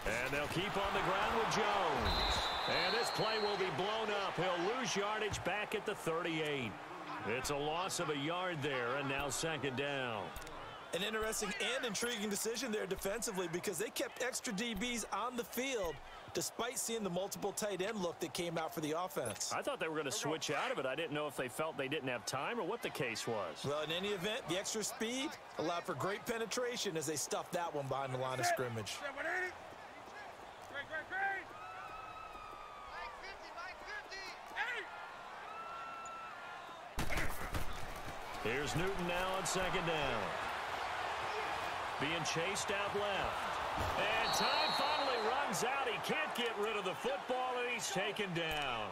And they'll keep on the ground with Jones. And this play will be blown up. He'll lose yardage back at the 38. It's a loss of a yard there, and now 2nd down. An interesting and intriguing decision there defensively because they kept extra DBs on the field despite seeing the multiple tight end look that came out for the offense. I thought they were going to switch out of it. I didn't know if they felt they didn't have time or what the case was. Well, in any event, the extra speed allowed for great penetration as they stuffed that one behind the line of scrimmage. Here's Newton now on 2nd down. Being chased out left. And time finally runs out. He can't get rid of the football, and he's taken down.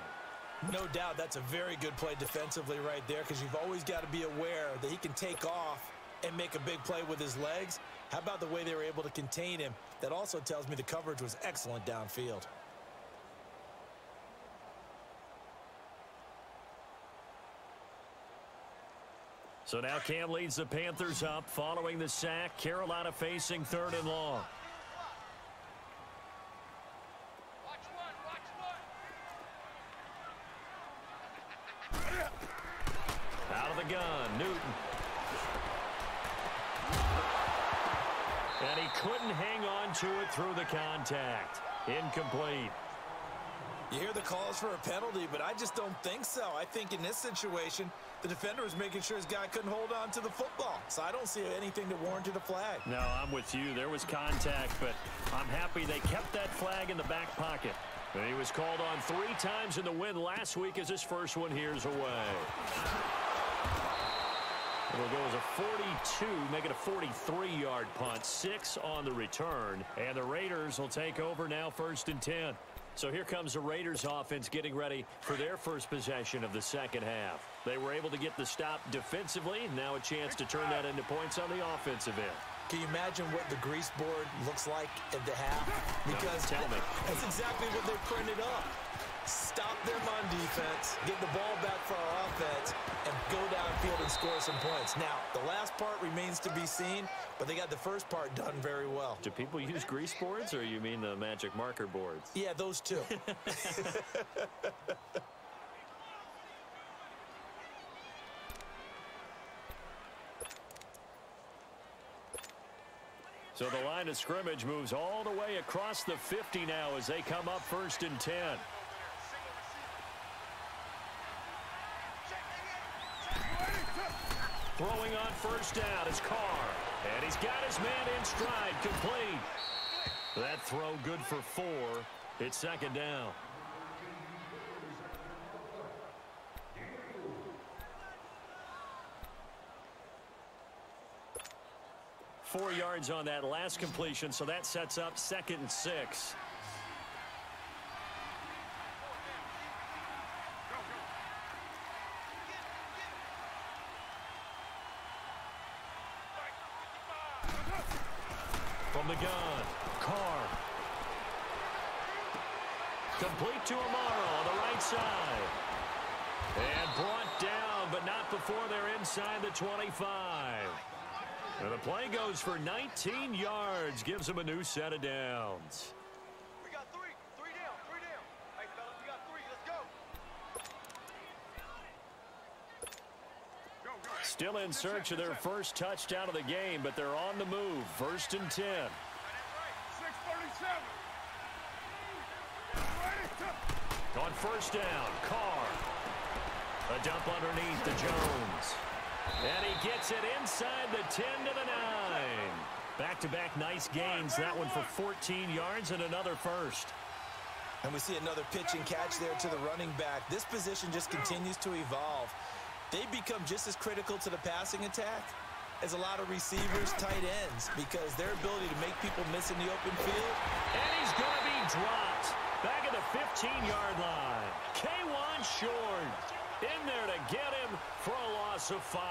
No doubt that's a very good play defensively right there because you've always got to be aware that he can take off and make a big play with his legs. How about the way they were able to contain him? That also tells me the coverage was excellent downfield. So now Cam leads the Panthers up following the sack. Carolina facing 3rd and long. Out of the gun, Newton. And he couldn't hang on to it through the contact. Incomplete. You hear the calls for a penalty, but I just don't think so. I think in this situation, the defender was making sure his guy couldn't hold on to the football. So I don't see anything that warranted a flag. No, I'm with you. There was contact, but I'm happy they kept that flag in the back pocket. And he was called on 3 times in the win last week as his first one here's away. It'll go as a 42, make it a 43-yard punt, 6 on the return. And the Raiders will take over now 1st and 10. So here comes the Raiders offense getting ready for their first possession of the second half. They were able to get the stop defensively. Now a chance to turn that into points on the offensive end. Can you imagine what the grease board looks like at the half? Because tell me. That's exactly what they printed up. Stop them on defense, get the ball back for our offense, and go downfield and score some points. Now, the last part remains to be seen, but they got the first part done very well. Do people use grease boards, or you mean the magic marker boards? Yeah, those two. So the line of scrimmage moves all the way across the 50 now as they come up 1st and 10. Throwing on 1st down is Carr. And he's got his man in stride, complete. That throw good for 4. It's 2nd down. Four yards on that last completion, so that sets up 2nd and 6. From the gun, Carr. Complete to Amaro on the right side. And brought down, but not before they're inside the 25. And the play goes for 19 yards, gives them a new set of downs. We got 3. 3 down. 3 down. Hey, fellas, we got 3. Let's go. Still in search of their first touchdown of the game, but they're on the move. 1st and 10. That's right. 6:37. On 1st down, Carr. A dump underneath to Jones. And he gets it inside the 10 to the 9. Back-to-back nice gains. That one for 14 yards and another first. And we see another pitch and catch there to the running back. This position just continues to evolve. They become just as critical to the passing attack as a lot of receivers, tight ends, because their ability to make people miss in the open field. And he's going to be dropped. Back at the 15-yard line. K1 short. In there to get him for a loss of 5.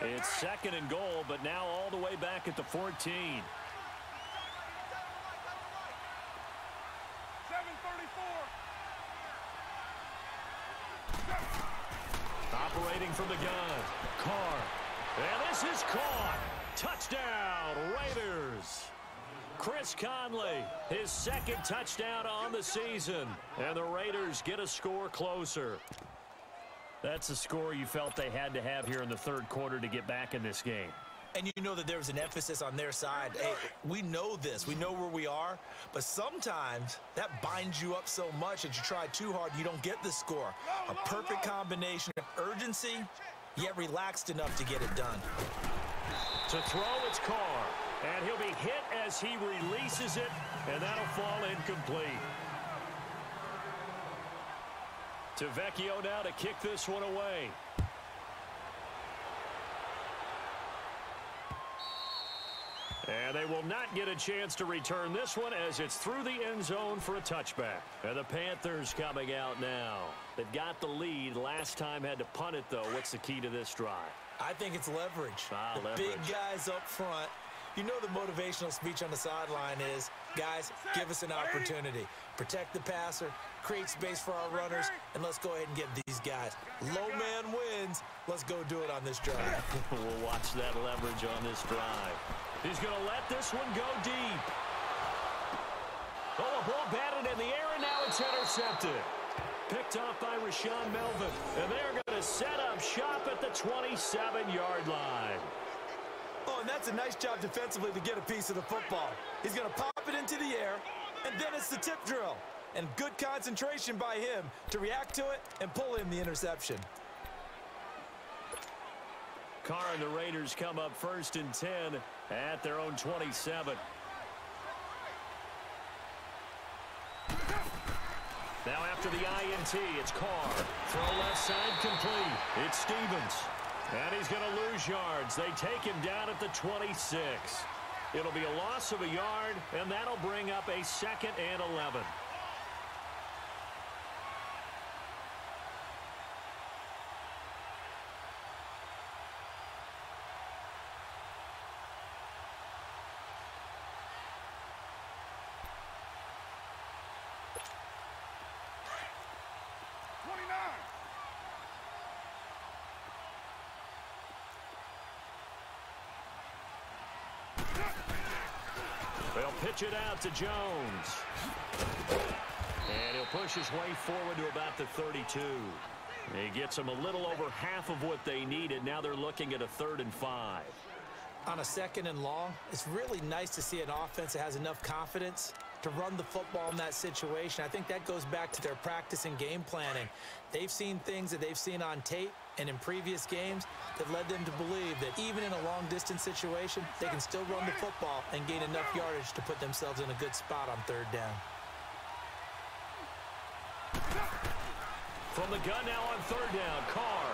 It's 2nd and goal, but now all the way back at the 14. 7:34. Operating from the gun. Carr. And this is caught. Touchdown, Raiders. Chris Conley, his 2nd touchdown on the season. And the Raiders get a score closer. That's a score you felt they had to have here in the 3rd quarter to get back in this game. And you know that there was an emphasis on their side. Hey, we know this. We know where we are. But sometimes that binds you up so much that you try too hard, you don't get the score. A perfect combination of urgency, yet relaxed enough to get it done. To throw, it's Carr. And he'll be hit as he releases it, and that'll fall incomplete. To Vecchio now to kick this one away. And they will not get a chance to return this one as it's through the end zone for a touchback. And the Panthers coming out now. They've got the lead. Last time had to punt it, though. What's the key to this drive? I think it's leverage. Leverage. Big guys up front. You know the motivational speech on the sideline is, guys, give us an opportunity. Protect the passer, create space for our runners, and let's go ahead and get these guys. Low man wins. Let's go do it on this drive. We'll watch that leverage on this drive. He's going to let this one go deep. Oh, a ball batted in the air, and now it's intercepted. Picked off by Rashawn Melvin. And they're going to set up shop at the 27-yard line. Oh, and that's a nice job defensively to get a piece of the football. He's going to pop it into the air, and then it's the tip drill. And good concentration by him to react to it and pull in the interception. Carr and the Raiders come up 1st and 10 at their own 27. Now after the INT, it's Carr. Throw left side complete. It's Stevens. And he's going to lose yards. They take him down at the 26. It'll be a loss of a yard, and that'll bring up a 2nd and 11. They'll pitch it out to Jones. And he'll push his way forward to about the 32. He gets them a little over half of what they needed. Now they're looking at a 3rd and 5. On a 2nd and long, it's really nice to see an offense that has enough confidence to run the football in that situation. I think that goes back to their practice and game planning. They've seen things that they've seen on tape and in previous games that led them to believe that even in a long-distance situation, they can still run the football and gain enough yardage to put themselves in a good spot on 3rd down. From the gun now on 3rd down, Carr.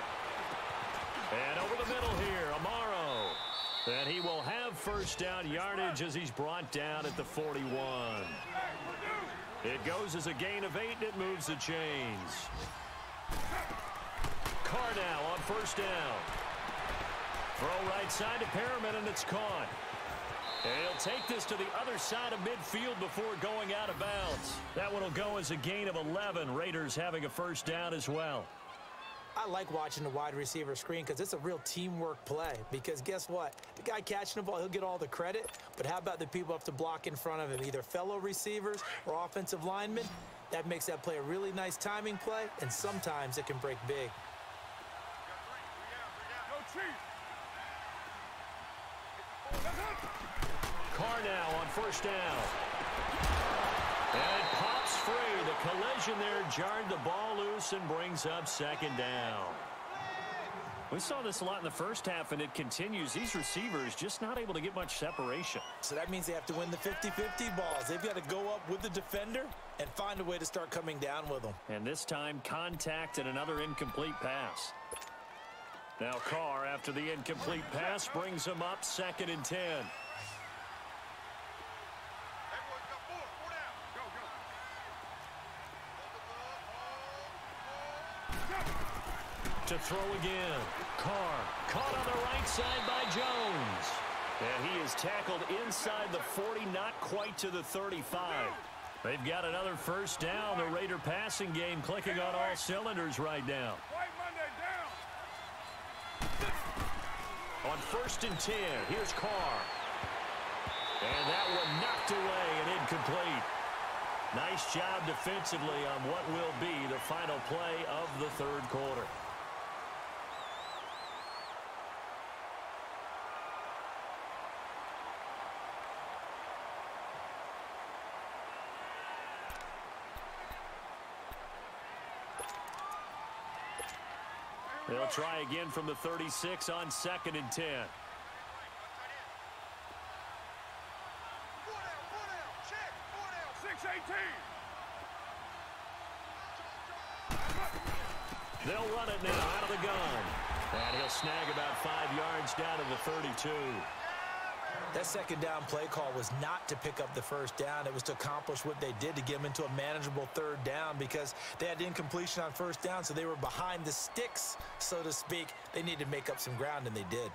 And over the middle here, Amaro. And he will have 1st down yardage as he's brought down at the 41. It goes as a gain of 8, and it moves the chains. Carr now on 1st down. Throw right side to Perriman, and it's caught. And he'll take this to the other side of midfield before going out of bounds. That one will go as a gain of 11. Raiders having a 1st down as well. I like watching the wide receiver screen because it's a real teamwork play. Because guess what? The guy catching the ball, he'll get all the credit. But how about the people who have to block in front of him, either fellow receivers or offensive linemen? That makes that play a really nice timing play, and sometimes it can break big. Carr now on 1st down. And it pops free. The collision there jarred the ball loose and brings up 2nd down. We saw this a lot in the first half, and it continues. These receivers just not able to get much separation. So that means they have to win the 50-50 balls. They've got to go up with the defender and find a way to start coming down with them. And this time, contact and another incomplete pass. Now Carr, after the incomplete pass, brings him up 2nd and 10. To throw again. Carr caught on the right side by Jones. And he is tackled inside the 40, not quite to the 35. They've got another 1st down. The Raider passing game clicking on all cylinders right now. On 1st and 10, here's Carr. And that one knocked away and incomplete. Nice job defensively on what will be the final play of the 3rd quarter. They'll try again from the 36 on 2nd and 10. They'll run it now out of the gun. And he'll snag about 5 yards down to the 32. That 2nd down play call was not to pick up the 1st down. It was to accomplish what they did to get them into a manageable 3rd down because they had incompletion on 1st down, so they were behind the sticks, so to speak. They needed to make up some ground, and they did.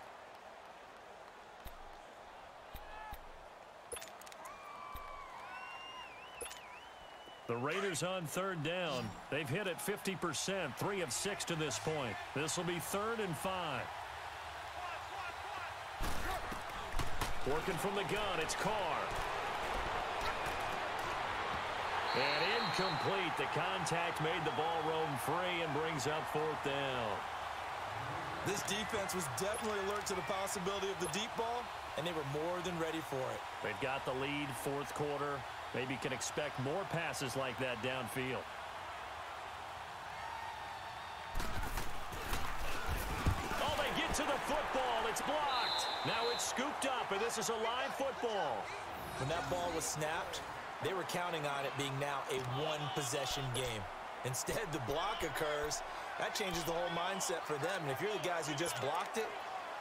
The Raiders on 3rd down. They've hit it 50%, 3 of 6 to this point. This will be 3rd and 5. Working from the gun, it's Carr. And incomplete. The contact made the ball roam free and brings up 4th down. This defense was definitely alert to the possibility of the deep ball, and they were more than ready for it. They've got the lead, 4th quarter. Maybe can expect more passes like that downfield. Oh, they get to the football. It's blocked. Now it's scooped up, and this is a live football. When that ball was snapped, they were counting on it being now a one-possession game. Instead, the block occurs. That changes the whole mindset for them. And if you're the guys who just blocked it,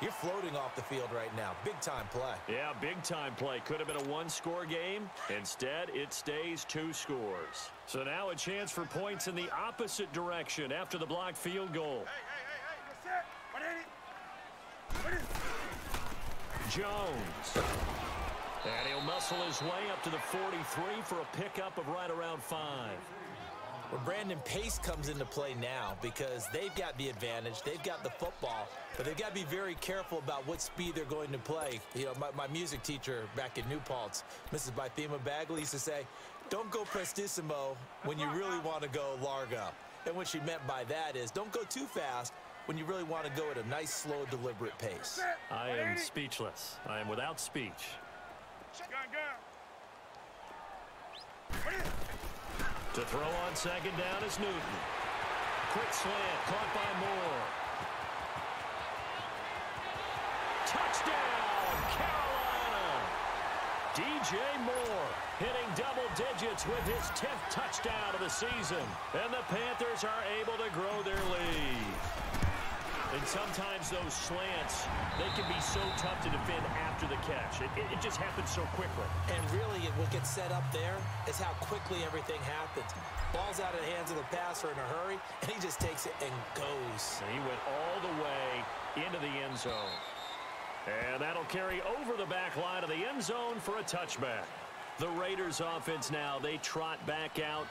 you're floating off the field right now. Big-time play. Yeah, big-time play. Could have been a 1-score game. Instead, it stays 2 scores. So now a chance for points in the opposite direction after the blocked field goal. Jones. And he'll muscle his way up to the 43 for a pickup of right around 5. Well, Brandon, pace comes into play now because they've got the advantage. They've got the football, but they've got to be very careful about what speed they're going to play. You know, my music teacher back in New Paltz, Mrs. Bythema Bagley, used to say, don't go prestissimo when you really want to go largo. And what she meant by that is don't go too fast when you really want to go at a nice, slow, deliberate pace. I am speechless. I am without speech. To throw on second down is Newton. Quick slant, caught by Moore. Touchdown, Carolina! DJ Moore hitting double digits with his 10th touchdown of the season. And the Panthers are able to grow their lead. And sometimes those slants, they can be so tough to defend after the catch. It just happens so quickly. And really, what gets set up there is how quickly everything happens. Ball's out of the hands of the passer in a hurry, and he just takes it and goes. And he went all the way into the end zone. And that'll carry over the back line of the end zone for a touchback. The Raiders offense now, they trot back out.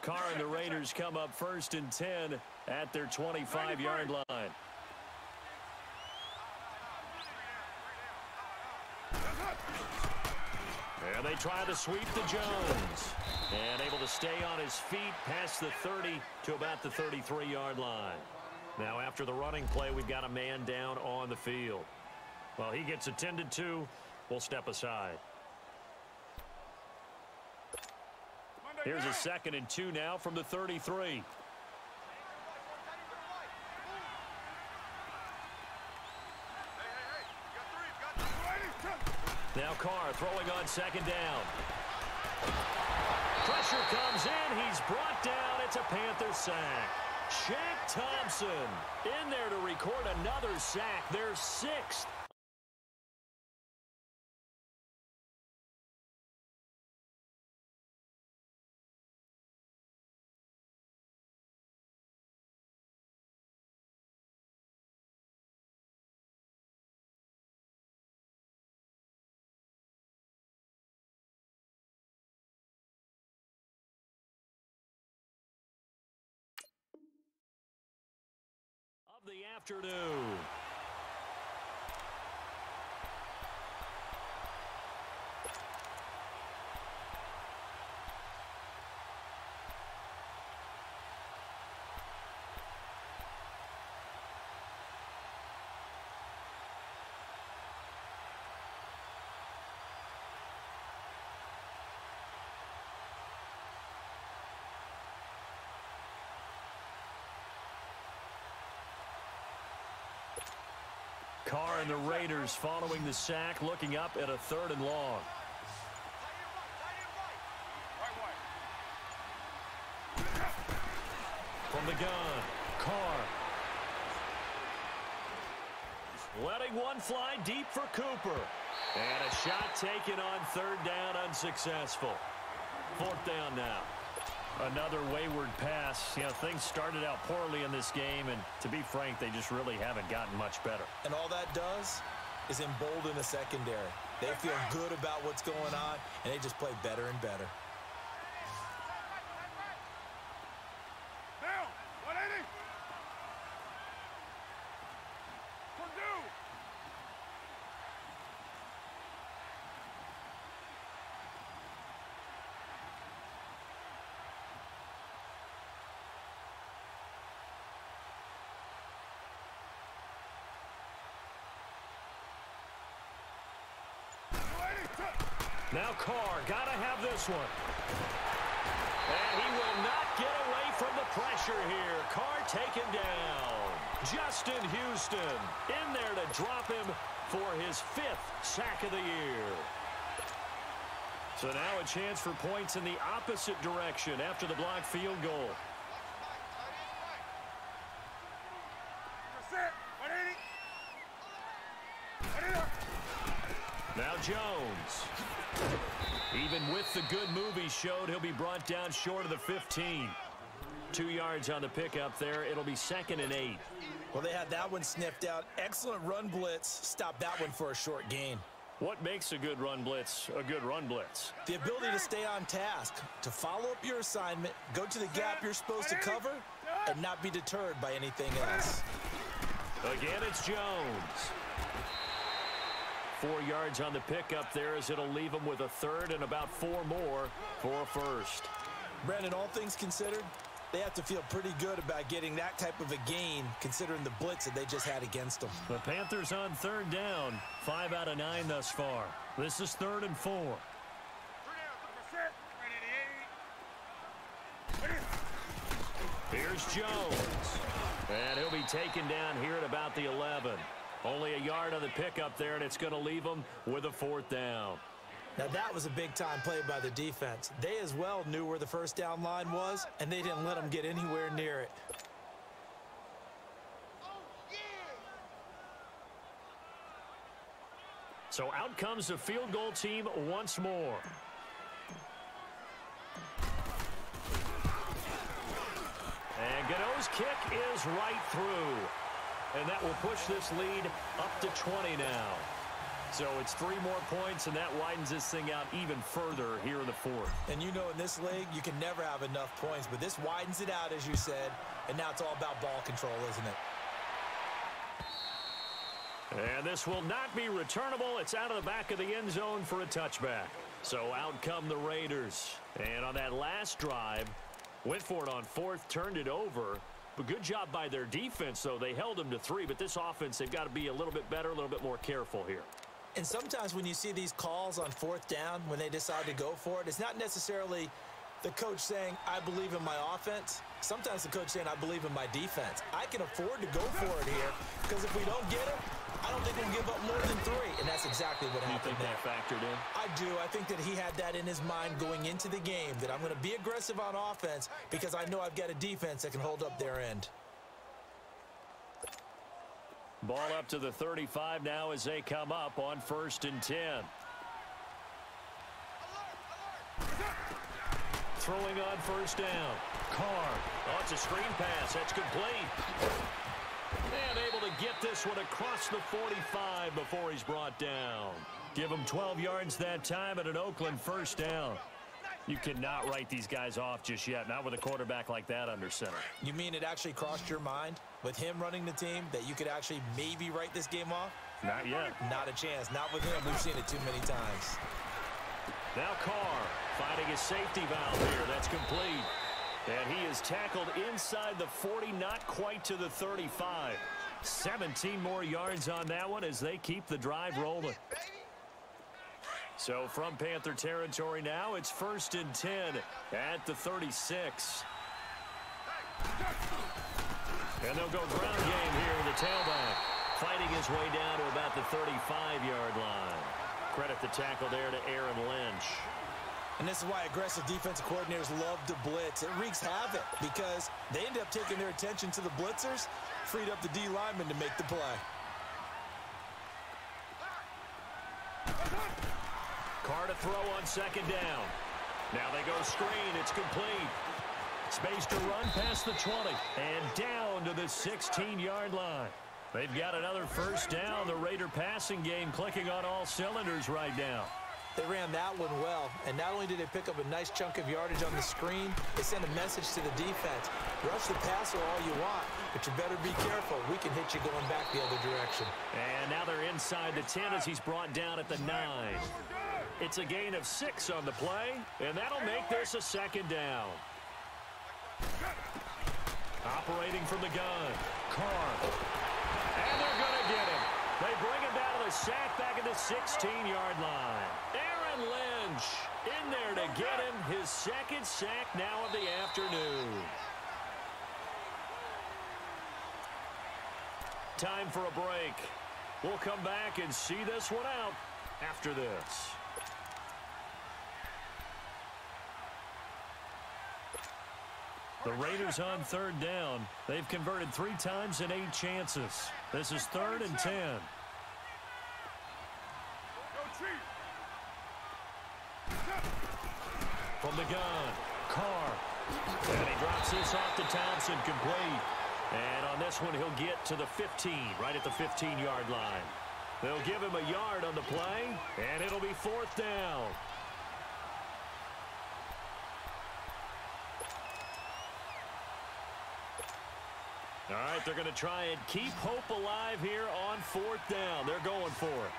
Carr and the Raiders come up 1st and 10 at their 25-yard line. And they try to sweep to Jones. And able to stay on his feet past the 30 to about the 33-yard line. Now after the running play, we've got a man down on the field. Well, he gets attended to. We'll step aside. Here's a 2nd and 2 now from the 33. Now Carr throwing on 2nd down. Pressure comes in. He's brought down. It's a Panther sack. Shaq Thompson in there to record another sack. Their 6th. Of the afternoon. Carr and the Raiders following the sack, looking up at a 3rd and long. From the gun, Carr. Letting one fly deep for Cooper. And a shot taken on 3rd down, unsuccessful. 4th down now. Another wayward pass. You know, things started out poorly in this game, and to be frank, they just really haven't gotten much better. And all that does is embolden the secondary. They feel good about what's going on, and they just play better and better. Now, 180. Purdue. Now Carr, got to have this one. And he will not get away from the pressure here. Carr taken down. Justin Houston in there to drop him for his 5th sack of the year. So now a chance for points in the opposite direction after the blocked field goal. Now Jones. Even with the good move he showed, he'll be brought down short of the 15. 2 yards on the pickup there. It'll be 2nd and 8. Well, they had that one sniffed out. Excellent run blitz. Stop that one for a short gain. What makes a good run blitz a good run blitz? The ability to stay on task, to follow up your assignment, go to the gap you're supposed to cover, and not be deterred by anything else. Again, it's Jones. 4 yards on the pickup there as it'll leave him with a third and about 4 more for a first. Brandon, all things considered, they have to feel pretty good about getting that type of a gain considering the blitz that they just had against them. The Panthers on third down, 5 out of 9 thus far. This is 3rd and 4. Here's Jones. And he'll be taken down here at about the 11. Only a yard on the pickup there, and it's going to leave him with a 4th down. Now, that was a big-time play by the defense. They as well knew where the first down line was, and they didn't let them get anywhere near it. So out comes the field goal team once more. And Gano's kick is right through. And that will push this lead up to 20 now. So it's 3 more points, and that widens this thing out even further here in the 4th. And you know in this league, you can never have enough points, but this widens it out, as you said, and now it's all about ball control, isn't it? And this will not be returnable. It's out of the back of the end zone for a touchback. So out come the Raiders. And on that last drive, went for it on 4th, turned it over. But good job by their defense, though. They held them to 3, but this offense, they've got to be a little bit better, a little bit more careful here. And sometimes when you see these calls on 4th down, when they decide to go for it, it's not necessarily the coach saying, I believe in my offense. Sometimes the coach saying, I believe in my defense. I can afford to go for it here because if we don't get it, I don't think we'll give up more than 3. And that's exactly what happened. You think that factored in? I do. I think that he had that in his mind going into the game, that I'm going to be aggressive on offense because I know I've got a defense that can hold up their end. Ball up to the 35 now as they come up on 1st and 10. Throwing on 1st down. Carr. Oh, it's a screen pass. That's complete. And able to get this one across the 45 before he's brought down. Give him 12 yards that time at an Oakland 1st down. You cannot write these guys off just yet, not with a quarterback like that under center. You mean it actually crossed your mind with him running the team that you could actually maybe write this game off? Not yet. Not a chance. Not with him. We've seen it too many times. Now Carr finding his safety valve here. That's complete. And he is tackled inside the 40, not quite to the 35. 17 more yards on that one as they keep the drive rolling. So from Panther territory now, it's 1st and 10 at the 36. And they'll go ground game here with the tailback. Fighting his way down to about the 35-yard line. Credit the tackle there to Aaron Lynch. And this is why aggressive defensive coordinators love to blitz. It wreaks havoc because they end up taking their attention to the blitzers, freed up the D lineman to make the play. Carr to throw on 2nd down. Now they go screen. It's complete. Space to run past the 20 and down to the 16-yard line. They've got another 1st down. The Raider passing game clicking on all cylinders right now. They ran that one well, and not only did they pick up a nice chunk of yardage on the screen, they sent a message to the defense. Rush the passer all you want, but you better be careful. We can hit you going back the other direction. And now they're inside the 10 as he's brought down at the 9. It's a gain of 6 on the play, and that'll make this a 2nd down. Operating from the gun, Carr. And they're going to get him. They bring him down to the sack back at the 16-yard line. Aaron Lynch in there to get him his 2nd sack now of the afternoon. Time for a break. We'll come back and see this one out after this. The Raiders on 3rd down. They've converted 3 times in 8 chances. This is 3rd and 10. From the gun, Carr. And he drops this off to Thompson, complete. And on this one, he'll get to the 15, right at the 15-yard line. They'll give him a yard on the play, and it'll be 4th down. All right, they're going to try and keep hope alive here on 4th down. They're going for it.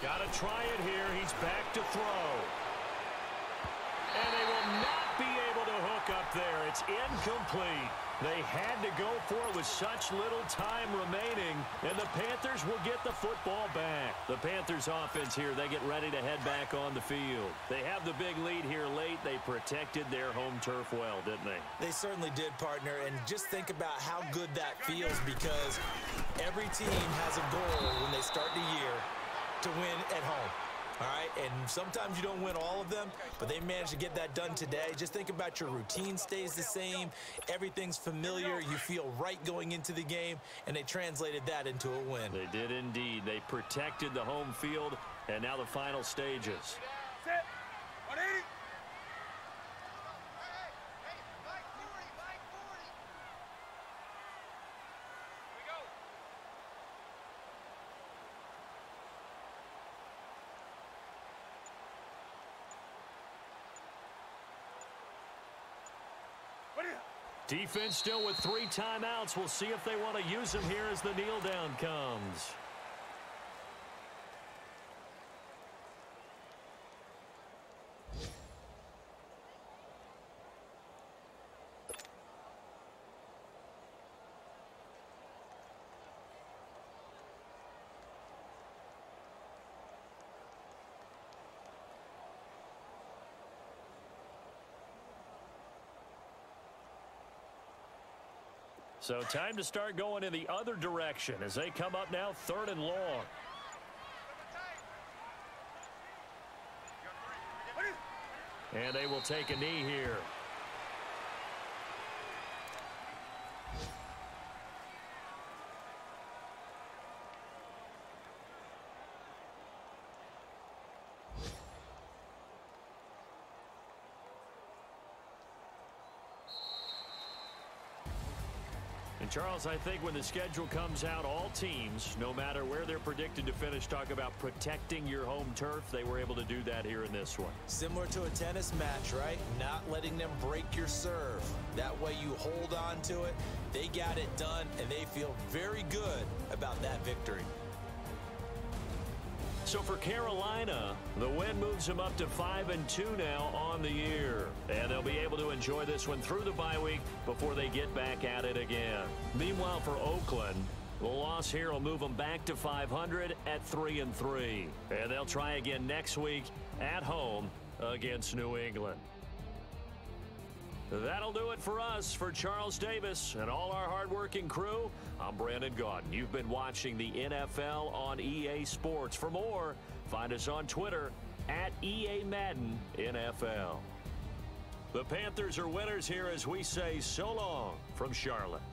Got to try it here. He's back to throw. And they will not be able to hook up there. It's incomplete. They had to go for it with such little time remaining, and the Panthers will get the football back. The Panthers offense here, they get ready to head back on the field. They have the big lead here late. They protected their home turf well, didn't they? They certainly did, partner, and just think about how good that feels, because every team has a goal when they start the year to win at home. All right, and sometimes you don't win all of them, but they managed to get that done today. Just think about your routine stays the same. Everything's familiar. You feel right going into the game, and they translated that into a win. They did indeed. They protected the home field, and now the final stages. Set. 180. Defense still with 3 timeouts. We'll see if they want to use them here as the kneel down comes. So time to start going in the other direction as they come up now 3rd and long. And they will take a knee here. Charles, I think when the schedule comes out, all teams, no matter where they're predicted to finish, talk about protecting your home turf. They were able to do that here in this one. Similar to a tennis match, right? Not letting them break your serve. That way you hold on to it. They got it done, and they feel very good about that victory. So for Carolina, the win moves them up to 5-2 now on the year. And they'll be able to enjoy this one through the bye week before they get back at it again. Meanwhile, for Oakland, the loss here will move them back to 500 at 3-3. And they'll try again next week at home against New England. That'll do it for us. For Charles Davis and all our hardworking crew, I'm Brandon Gaudin. You've been watching the NFL on EA Sports. For more, find us on Twitter at EA Madden NFL. The Panthers are winners here as we say so long from Charlotte.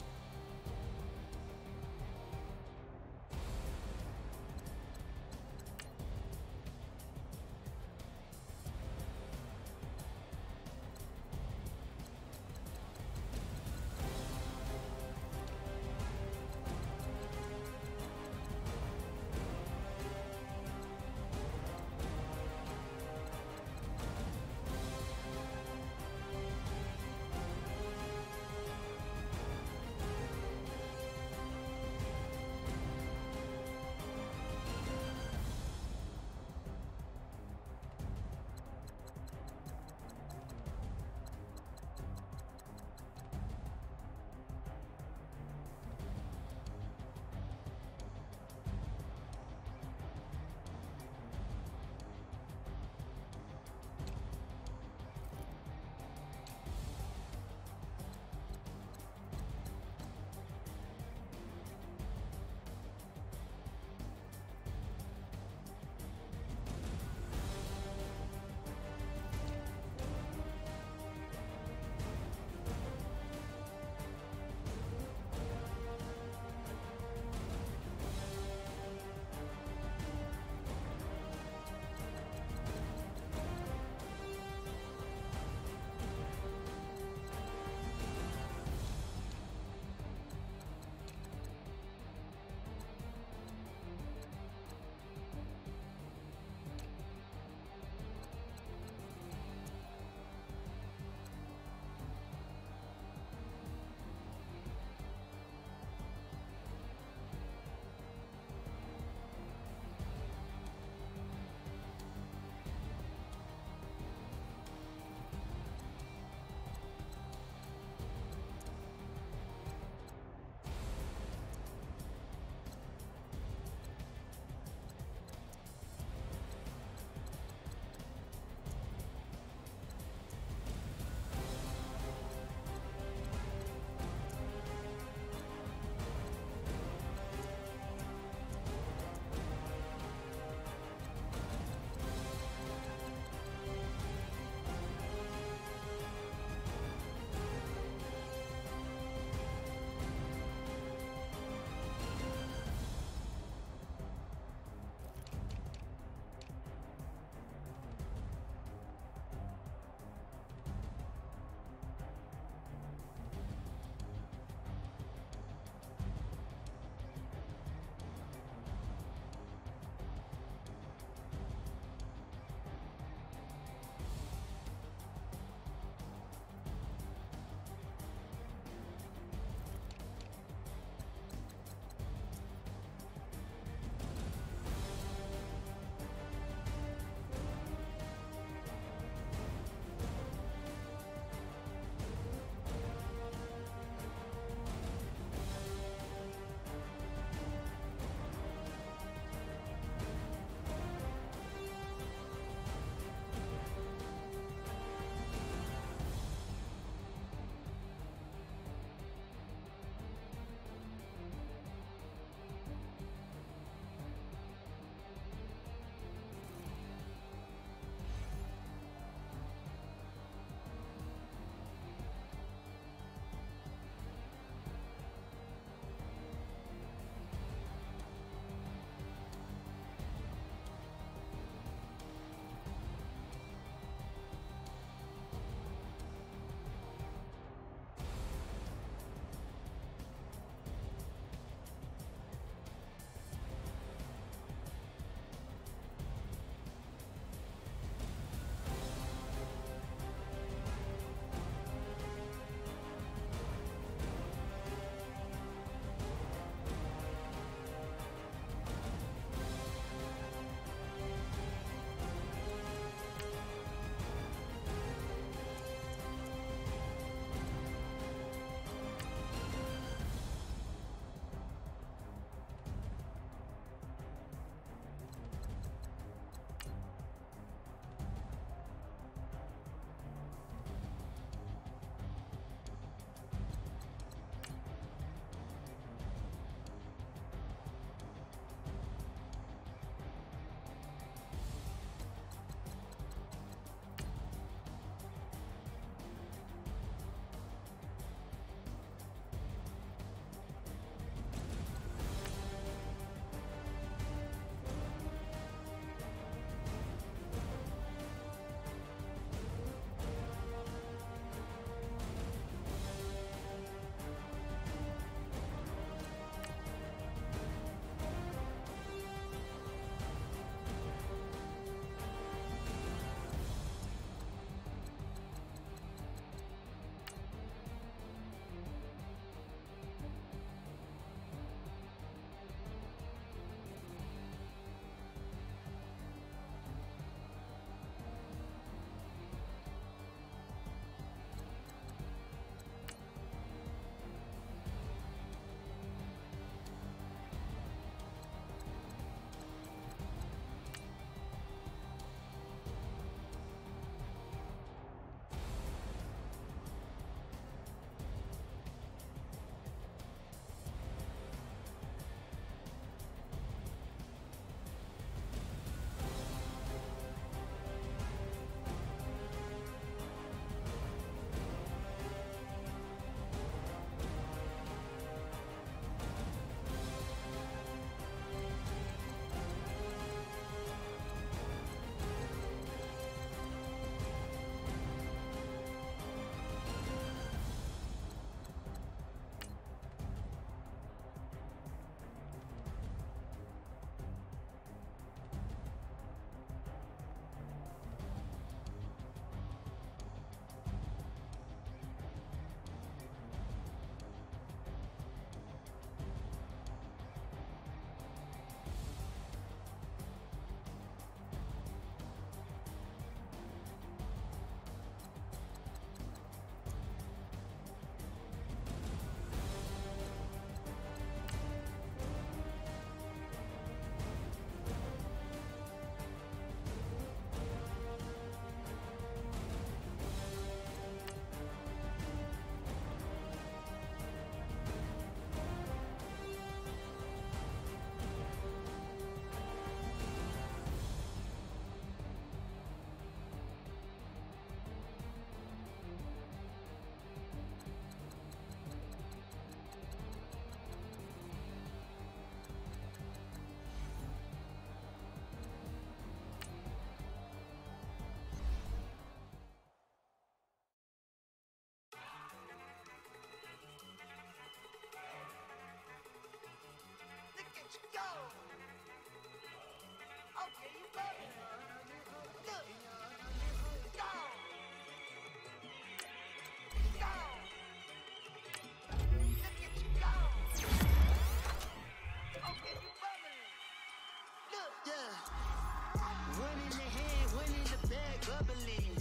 One in the hand, one in the bag, bubbling.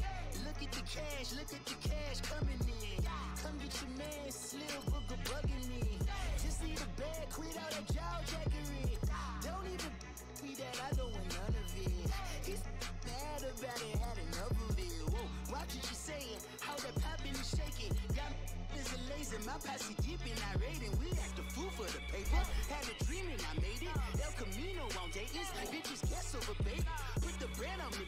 Look at the cash coming in. Come get your man, Slim Booger bugging me. Just need a bag, quit all that jaw jackery. Don't even me that I don't want none of it. He's mad about it, had enough of it. Whoa, watch what you saying, how that poppin' is shaking. Y'all is a lazy, my posse deep and I raiding. We act a fool for the paper. Had a dream and I made it. El Camino on Dayton's, bitches guess over bait. Put the bread on me,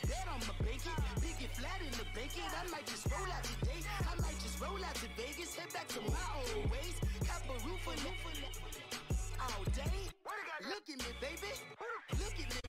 bet on my bacon. Big and flat in the bacon. I might just roll out today. I might just roll out to Vegas, head back to my old ways. Cop a roof for all day. Look at me, baby. Look at me.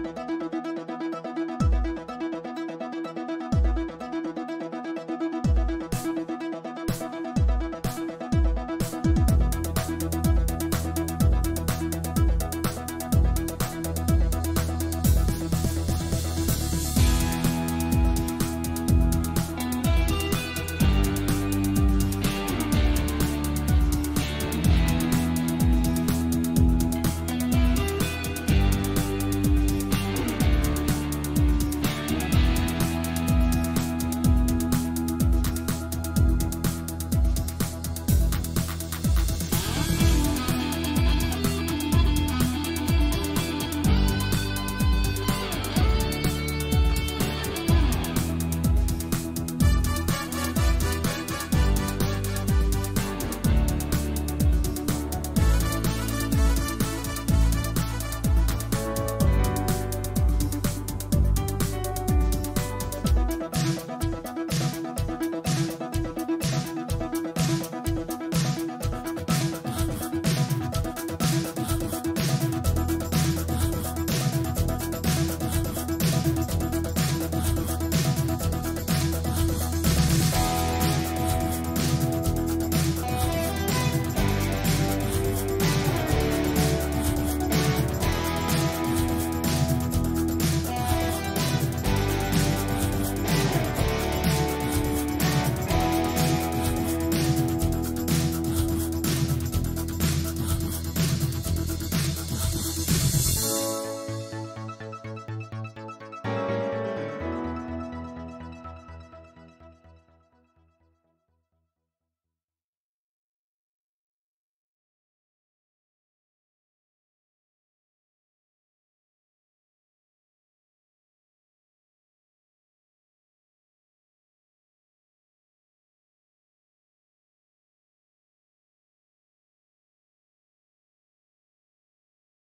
Bye.